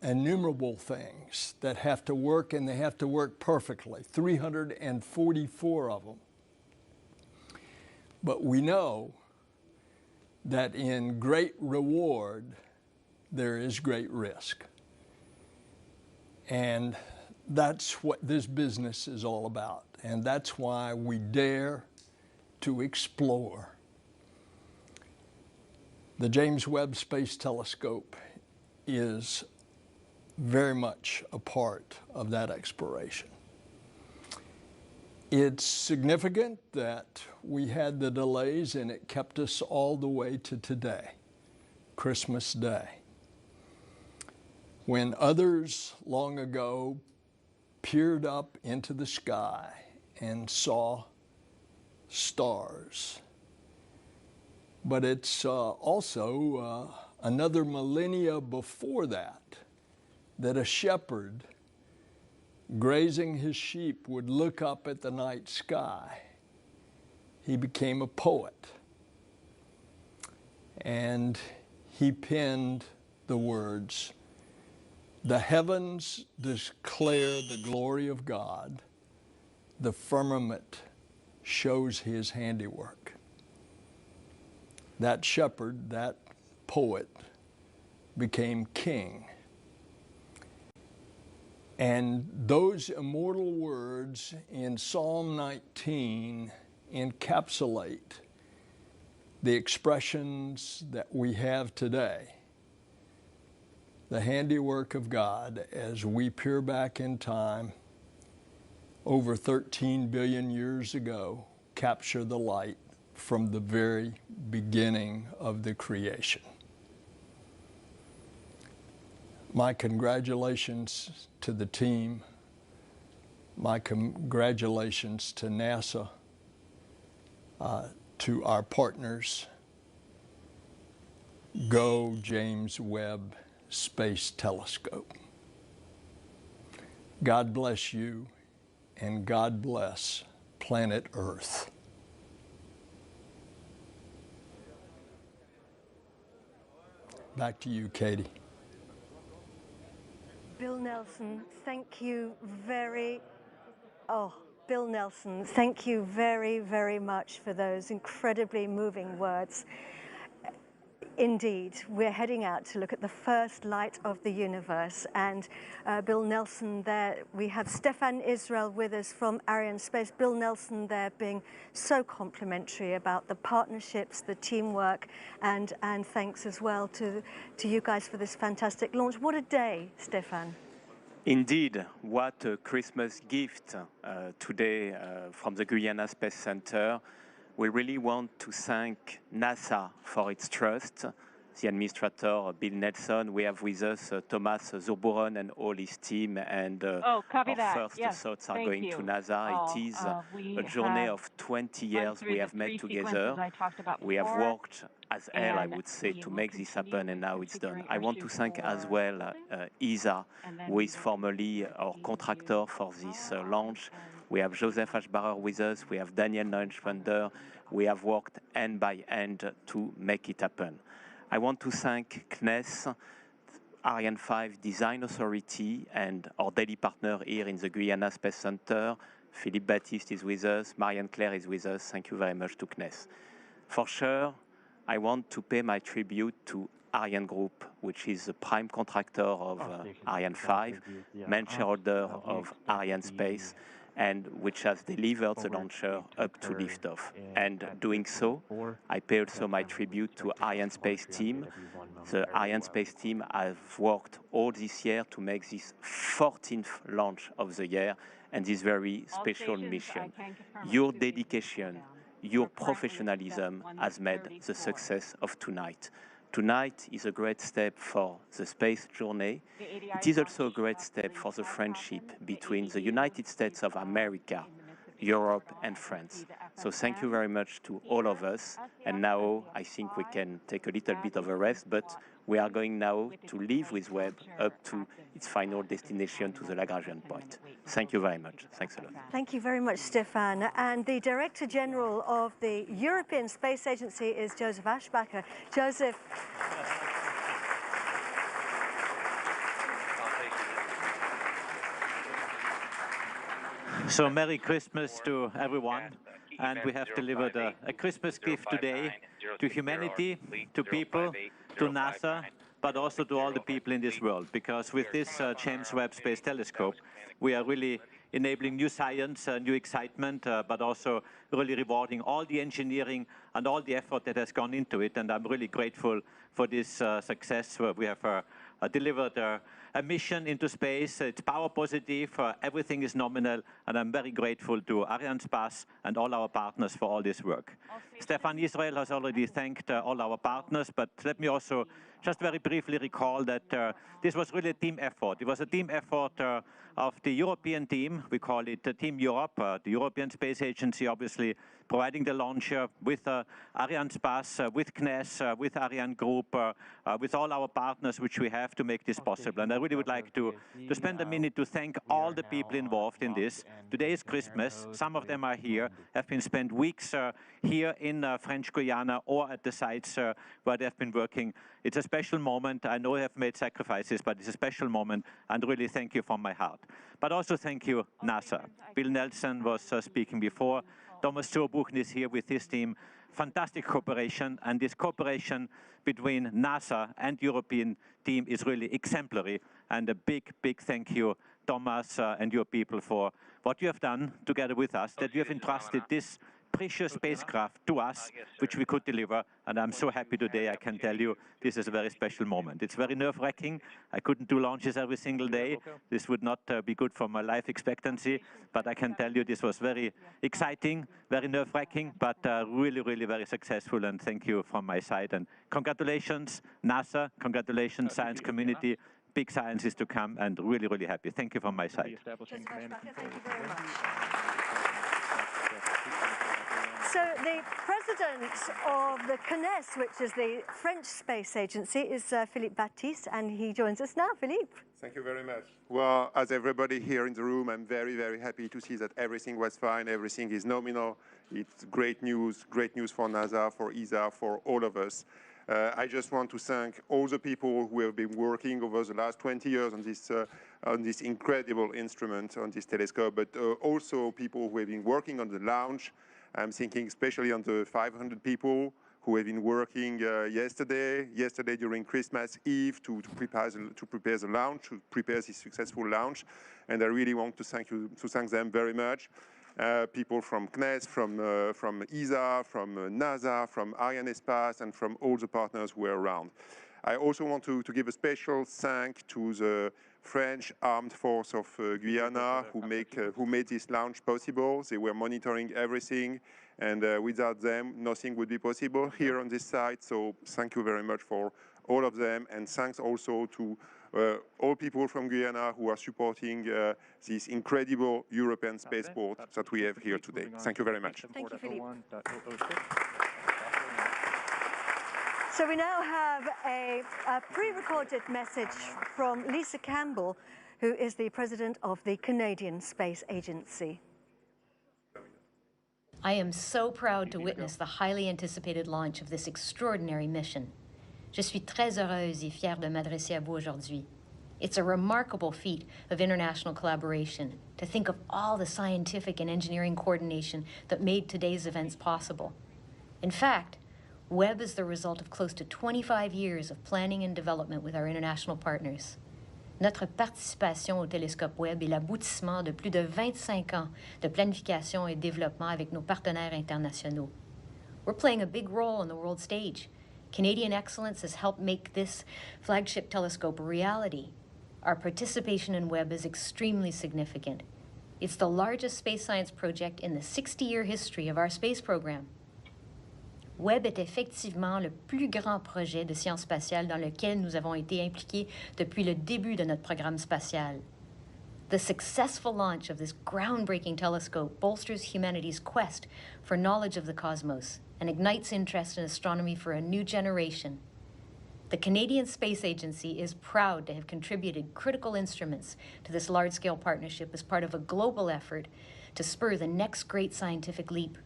innumerable things that have to work, and they have to work perfectly, 344 of them. But we know that in great reward, there is great risk. And that's what this business is all about. And that's why we dare to explore. The James Webb Space Telescope is very much a part of that exploration. It's significant that we had the delays, and it kept us all the way to today, Christmas Day, when others long ago peered up into the sky and saw stars. But it's also another millennia before that a shepherd grazing his sheep would look up at the night sky. He became a poet, and he penned the words, "The heavens declare the glory of God, the firmament shows his handiwork." That shepherd, that poet, became king. And those immortal words in Psalm 19 encapsulate the expressions that we have today. The handiwork of God as we peer back in time over 13 billion years ago, capture the light from the very beginning of the creation. My congratulations to the team. My congratulations to NASA, to our partners. Go James Webb Space Telescope. God bless you, and God bless planet Earth. Back to you, Katie. Bill Nelson, thank you Bill Nelson, thank you very, very much for those incredibly moving words. Indeed, we're heading out to look at the first light of the universe, and Bill Nelson there, we have Stefan Israel with us from Arianespace. Bill Nelson there being so complimentary about the partnerships, the teamwork, and thanks as well to you guys for this fantastic launch. What a day, Stefan. Indeed, what a Christmas gift today from the Guayana Space Center. We really want to thank NASA for its trust, the administrator, Bill Nelson. We have with us Thomas Zurbuchen and all his team, and our first thoughts are going to NASA. It is a journey of 20 years we have made together. We have worked as hell, I would say, to make this happen, and now it's done. I want to thank as well ESA, who is formerly our contractor for this launch. We have Joseph Ashbarer with us, we have Daniel Neuenschwander. We have worked hand by hand to make it happen. I want to thank CNES, Ariane 5 Design Authority, and our daily partner here in the Guayana Space Center. Philippe Baptiste is with us, Marianne Claire is with us. Thank you very much to CNES. For sure, I want to pay my tribute to Ariane Group, which is the prime contractor of Ariane 5, main shareholder of Arianespace, and which has delivered the launcher up to liftoff. And doing so, I pay also my tribute to Arianespace team. The Arianespace team have worked all this year to make this 14th launch of the year and this very special mission. Your dedication, your professionalism has made the success of tonight. Tonight is a great step for the space journey. It is also a great step for the friendship between the United States of America, Europe and France. So thank you very much to all of us. And now I think we can take a little bit of a rest, but we are going now to leave with Webb up to its final destination, to the Lagrangian point. Thank you very much. Thanks a lot. Thank you very much, Stefan. And the Director General of the European Space Agency is Joseph Aschbacher. Joseph. So Merry Christmas to everyone, and we have delivered a Christmas gift today to humanity, to people, to NASA, but also to all the people in this world, because with this James Webb Space Telescope, we are really enabling new science, new excitement, but also really rewarding all the engineering and all the effort that has gone into it, and I'm really grateful for this success. We have delivered a mission into space. It's power positive, everything is nominal, and I'm very grateful to Arianespace and all our partners for all this work. Stefan Israel has already thanked all our partners, but let me also just very briefly recall that this was really a team effort. It was a team effort of the European team. We call it Team Europe, the European Space Agency, obviously providing the launcher with Arianespace, with CNES, with Ariane Group, with all our partners which we have to make this possible. And I really would like to spend a minute to thank all the people involved in this. Today is Christmas. Some of them are here, have been spent weeks here in French Guiana or at the sites where they have been working. It's a special moment. I know I have made sacrifices, but it's a special moment, and really thank you from my heart. But also thank you, NASA. Bill Nelson was speaking before. Thomas Zurbuchen is here with his team. Fantastic cooperation, and this cooperation between NASA and European team is really exemplary. And a big, big thank you, Thomas and your people, for what you have done together with us, that you have entrusted this precious spacecraft to us, which we could deliver. And I'm so happy today, I can tell you, this is a very special moment. It's very nerve-wracking. I couldn't do launches every single day. This would not be good for my life expectancy, but I can tell you this was very exciting, very nerve-wracking, but really, really very successful. And thank you from my side. And congratulations, NASA. Congratulations, science community. Big science is to come, and really, really happy. Thank you from my side. Thank you very much. So the president of the CNES, which is the French space agency, is Philippe Baptiste, and he joins us now. Philippe. Thank you very much. Well, as everybody here in the room, I'm very, very happy to see that everything was fine, everything is nominal. It's great news for NASA, for ESA, for all of us. I just want to thank all the people who have been working over the last 20 years on this incredible instrument, on this telescope, but also people who have been working on the launch. I'm thinking especially on the 500 people who have been working yesterday during Christmas Eve to prepare the launch, to prepare this successful launch. And I really want to thank them very much. People from CNES, from ESA, from NASA, from Arianespace, and from all the partners who are around. I also want to give a special thank to the French Armed Force of Guyana who made this launch possible. They were monitoring everything, and without them, nothing would be possible here on this site. So thank you very much for all of them, and thanks also to all people from Guyana who are supporting this incredible European spaceport that we have here today. Thank you very much. Thank you, Philippe. So we now have a pre-recorded message from Lisa Campbell, who is the president of the Canadian Space Agency. I am so proud to witness the highly anticipated launch of this extraordinary mission. Je suis très heureuse et fière de m'adresser à vous aujourd'hui. It's a remarkable feat of international collaboration to think of all the scientific and engineering coordination that made today's events possible. In fact, Webb is the result of close to 25 years of planning and development with our international partners. Notre participation au télescope Webb est l'aboutissement de plus de 25 ans de planification et développement avec nos partenaires internationaux. We're playing a big role on the world stage. Canadian excellence has helped make this flagship telescope a reality. Our participation in Webb is extremely significant. It's the largest space science project in the 60-year history of our space program. Webb est effectivement le plus grand projet de sciences spatiales dans lequel nous avons été impliqués depuis le début de notre programme spatial. The successful launch of this groundbreaking telescope bolsters humanity's quest for knowledge of the cosmos and ignites interest in astronomy for a new generation. The Canadian Space Agency is proud to have contributed critical instruments to this large-scale partnership as part of a global effort to spur the next great scientific leap.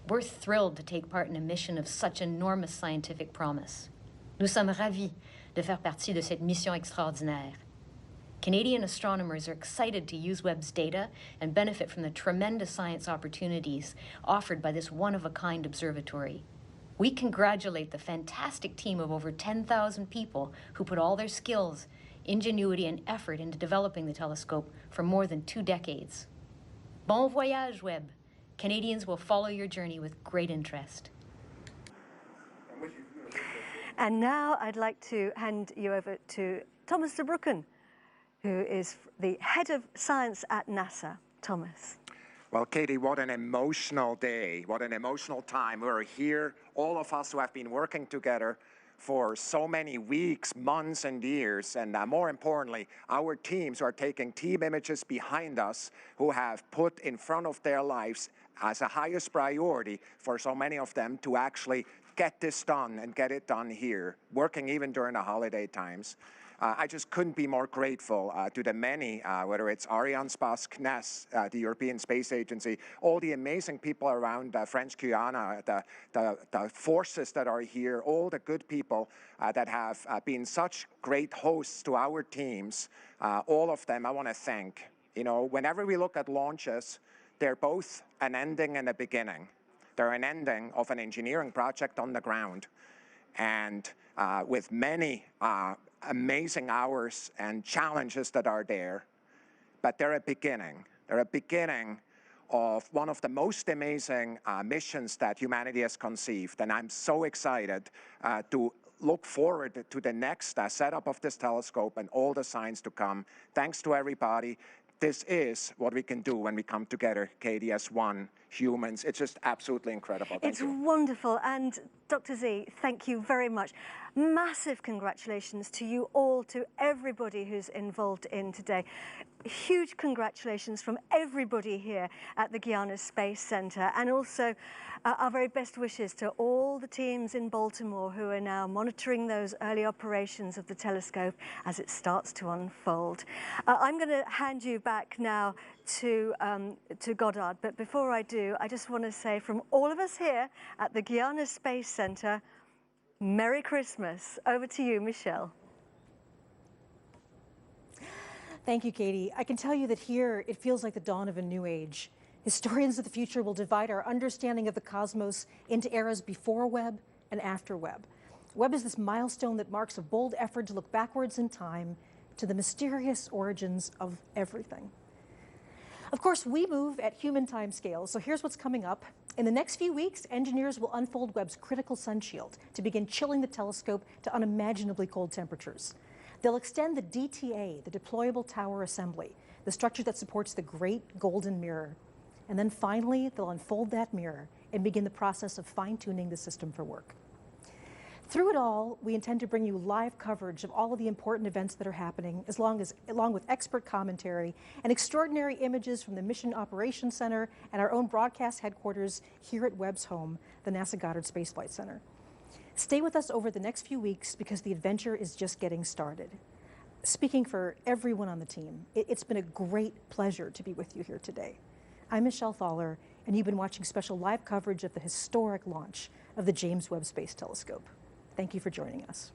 We're thrilled to take part in a mission of such enormous scientific promise. Nous sommes ravis de faire partie de cette mission extraordinaire. Canadian astronomers are excited to use Webb's data and benefit from the tremendous science opportunities offered by this one-of-a-kind observatory. We congratulate the fantastic team of over 10,000 people who put all their skills, ingenuity, and effort into developing the telescope for more than 2 decades. Bon voyage, Webb. Canadians will follow your journey with great interest. And now I'd like to hand you over to Thomas de Broeken, who is the head of science at NASA. Thomas. Well, Katie, what an emotional day, what an emotional time. We're here, all of us who have been working together for so many weeks, months, and years, and more importantly, our teams who are taking team images behind us, who have put in front of their lives as a highest priority for so many of them to actually get this done and get it done here, working even during the holiday times. I just couldn't be more grateful to the many, whether it's Arianespace, CNES, the European Space Agency, all the amazing people around French Guiana, the forces that are here, all the good people that have been such great hosts to our teams. All of them I want to thank. You know, whenever we look at launches, they're both an ending and a beginning. They're an ending of an engineering project on the ground. And with many amazing hours and challenges that are there, but they're a beginning. They're a beginning of one of the most amazing missions that humanity has conceived. And I'm so excited to look forward to the next setup of this telescope and all the science to come. Thanks to everybody. This is what we can do when we come together, Katie, as one, humans. It's just absolutely incredible. Thank you. It's wonderful. And Dr. Z, thank you very much. Massive congratulations to you all, to everybody who's involved in today. Huge congratulations from everybody here at the Guayana Space Center, and also our very best wishes to all the teams in Baltimore who are now monitoring those early operations of the telescope as it starts to unfold. I'm going to hand you back now to Goddard, but before I do, I just want to say from all of us here at the Guayana Space Center, Merry Christmas. Over to you, Michelle. Thank you, Katie. I can tell you that here it feels like the dawn of a new age. Historians of the future will divide our understanding of the cosmos into eras before Webb and after Webb. Webb is this milestone that marks a bold effort to look backwards in time to the mysterious origins of everything. Of course, we move at human time scales, so here's what's coming up. In the next few weeks, engineers will unfold Webb's critical sun shield to begin chilling the telescope to unimaginably cold temperatures. They'll extend the DTA, the Deployable Tower Assembly, the structure that supports the Great Golden Mirror. And then finally, they'll unfold that mirror and begin the process of fine-tuning the system for work. Through it all, we intend to bring you live coverage of all of the important events that are happening, along with expert commentary and extraordinary images from the Mission Operations Center and our own broadcast headquarters here at Webb's home, the NASA Goddard Space Flight Center. Stay with us over the next few weeks because the adventure is just getting started. Speaking for everyone on the team, it's been a great pleasure to be with you here today. I'm Michelle Thaler, and you've been watching special live coverage of the historic launch of the James Webb Space Telescope. Thank you for joining us.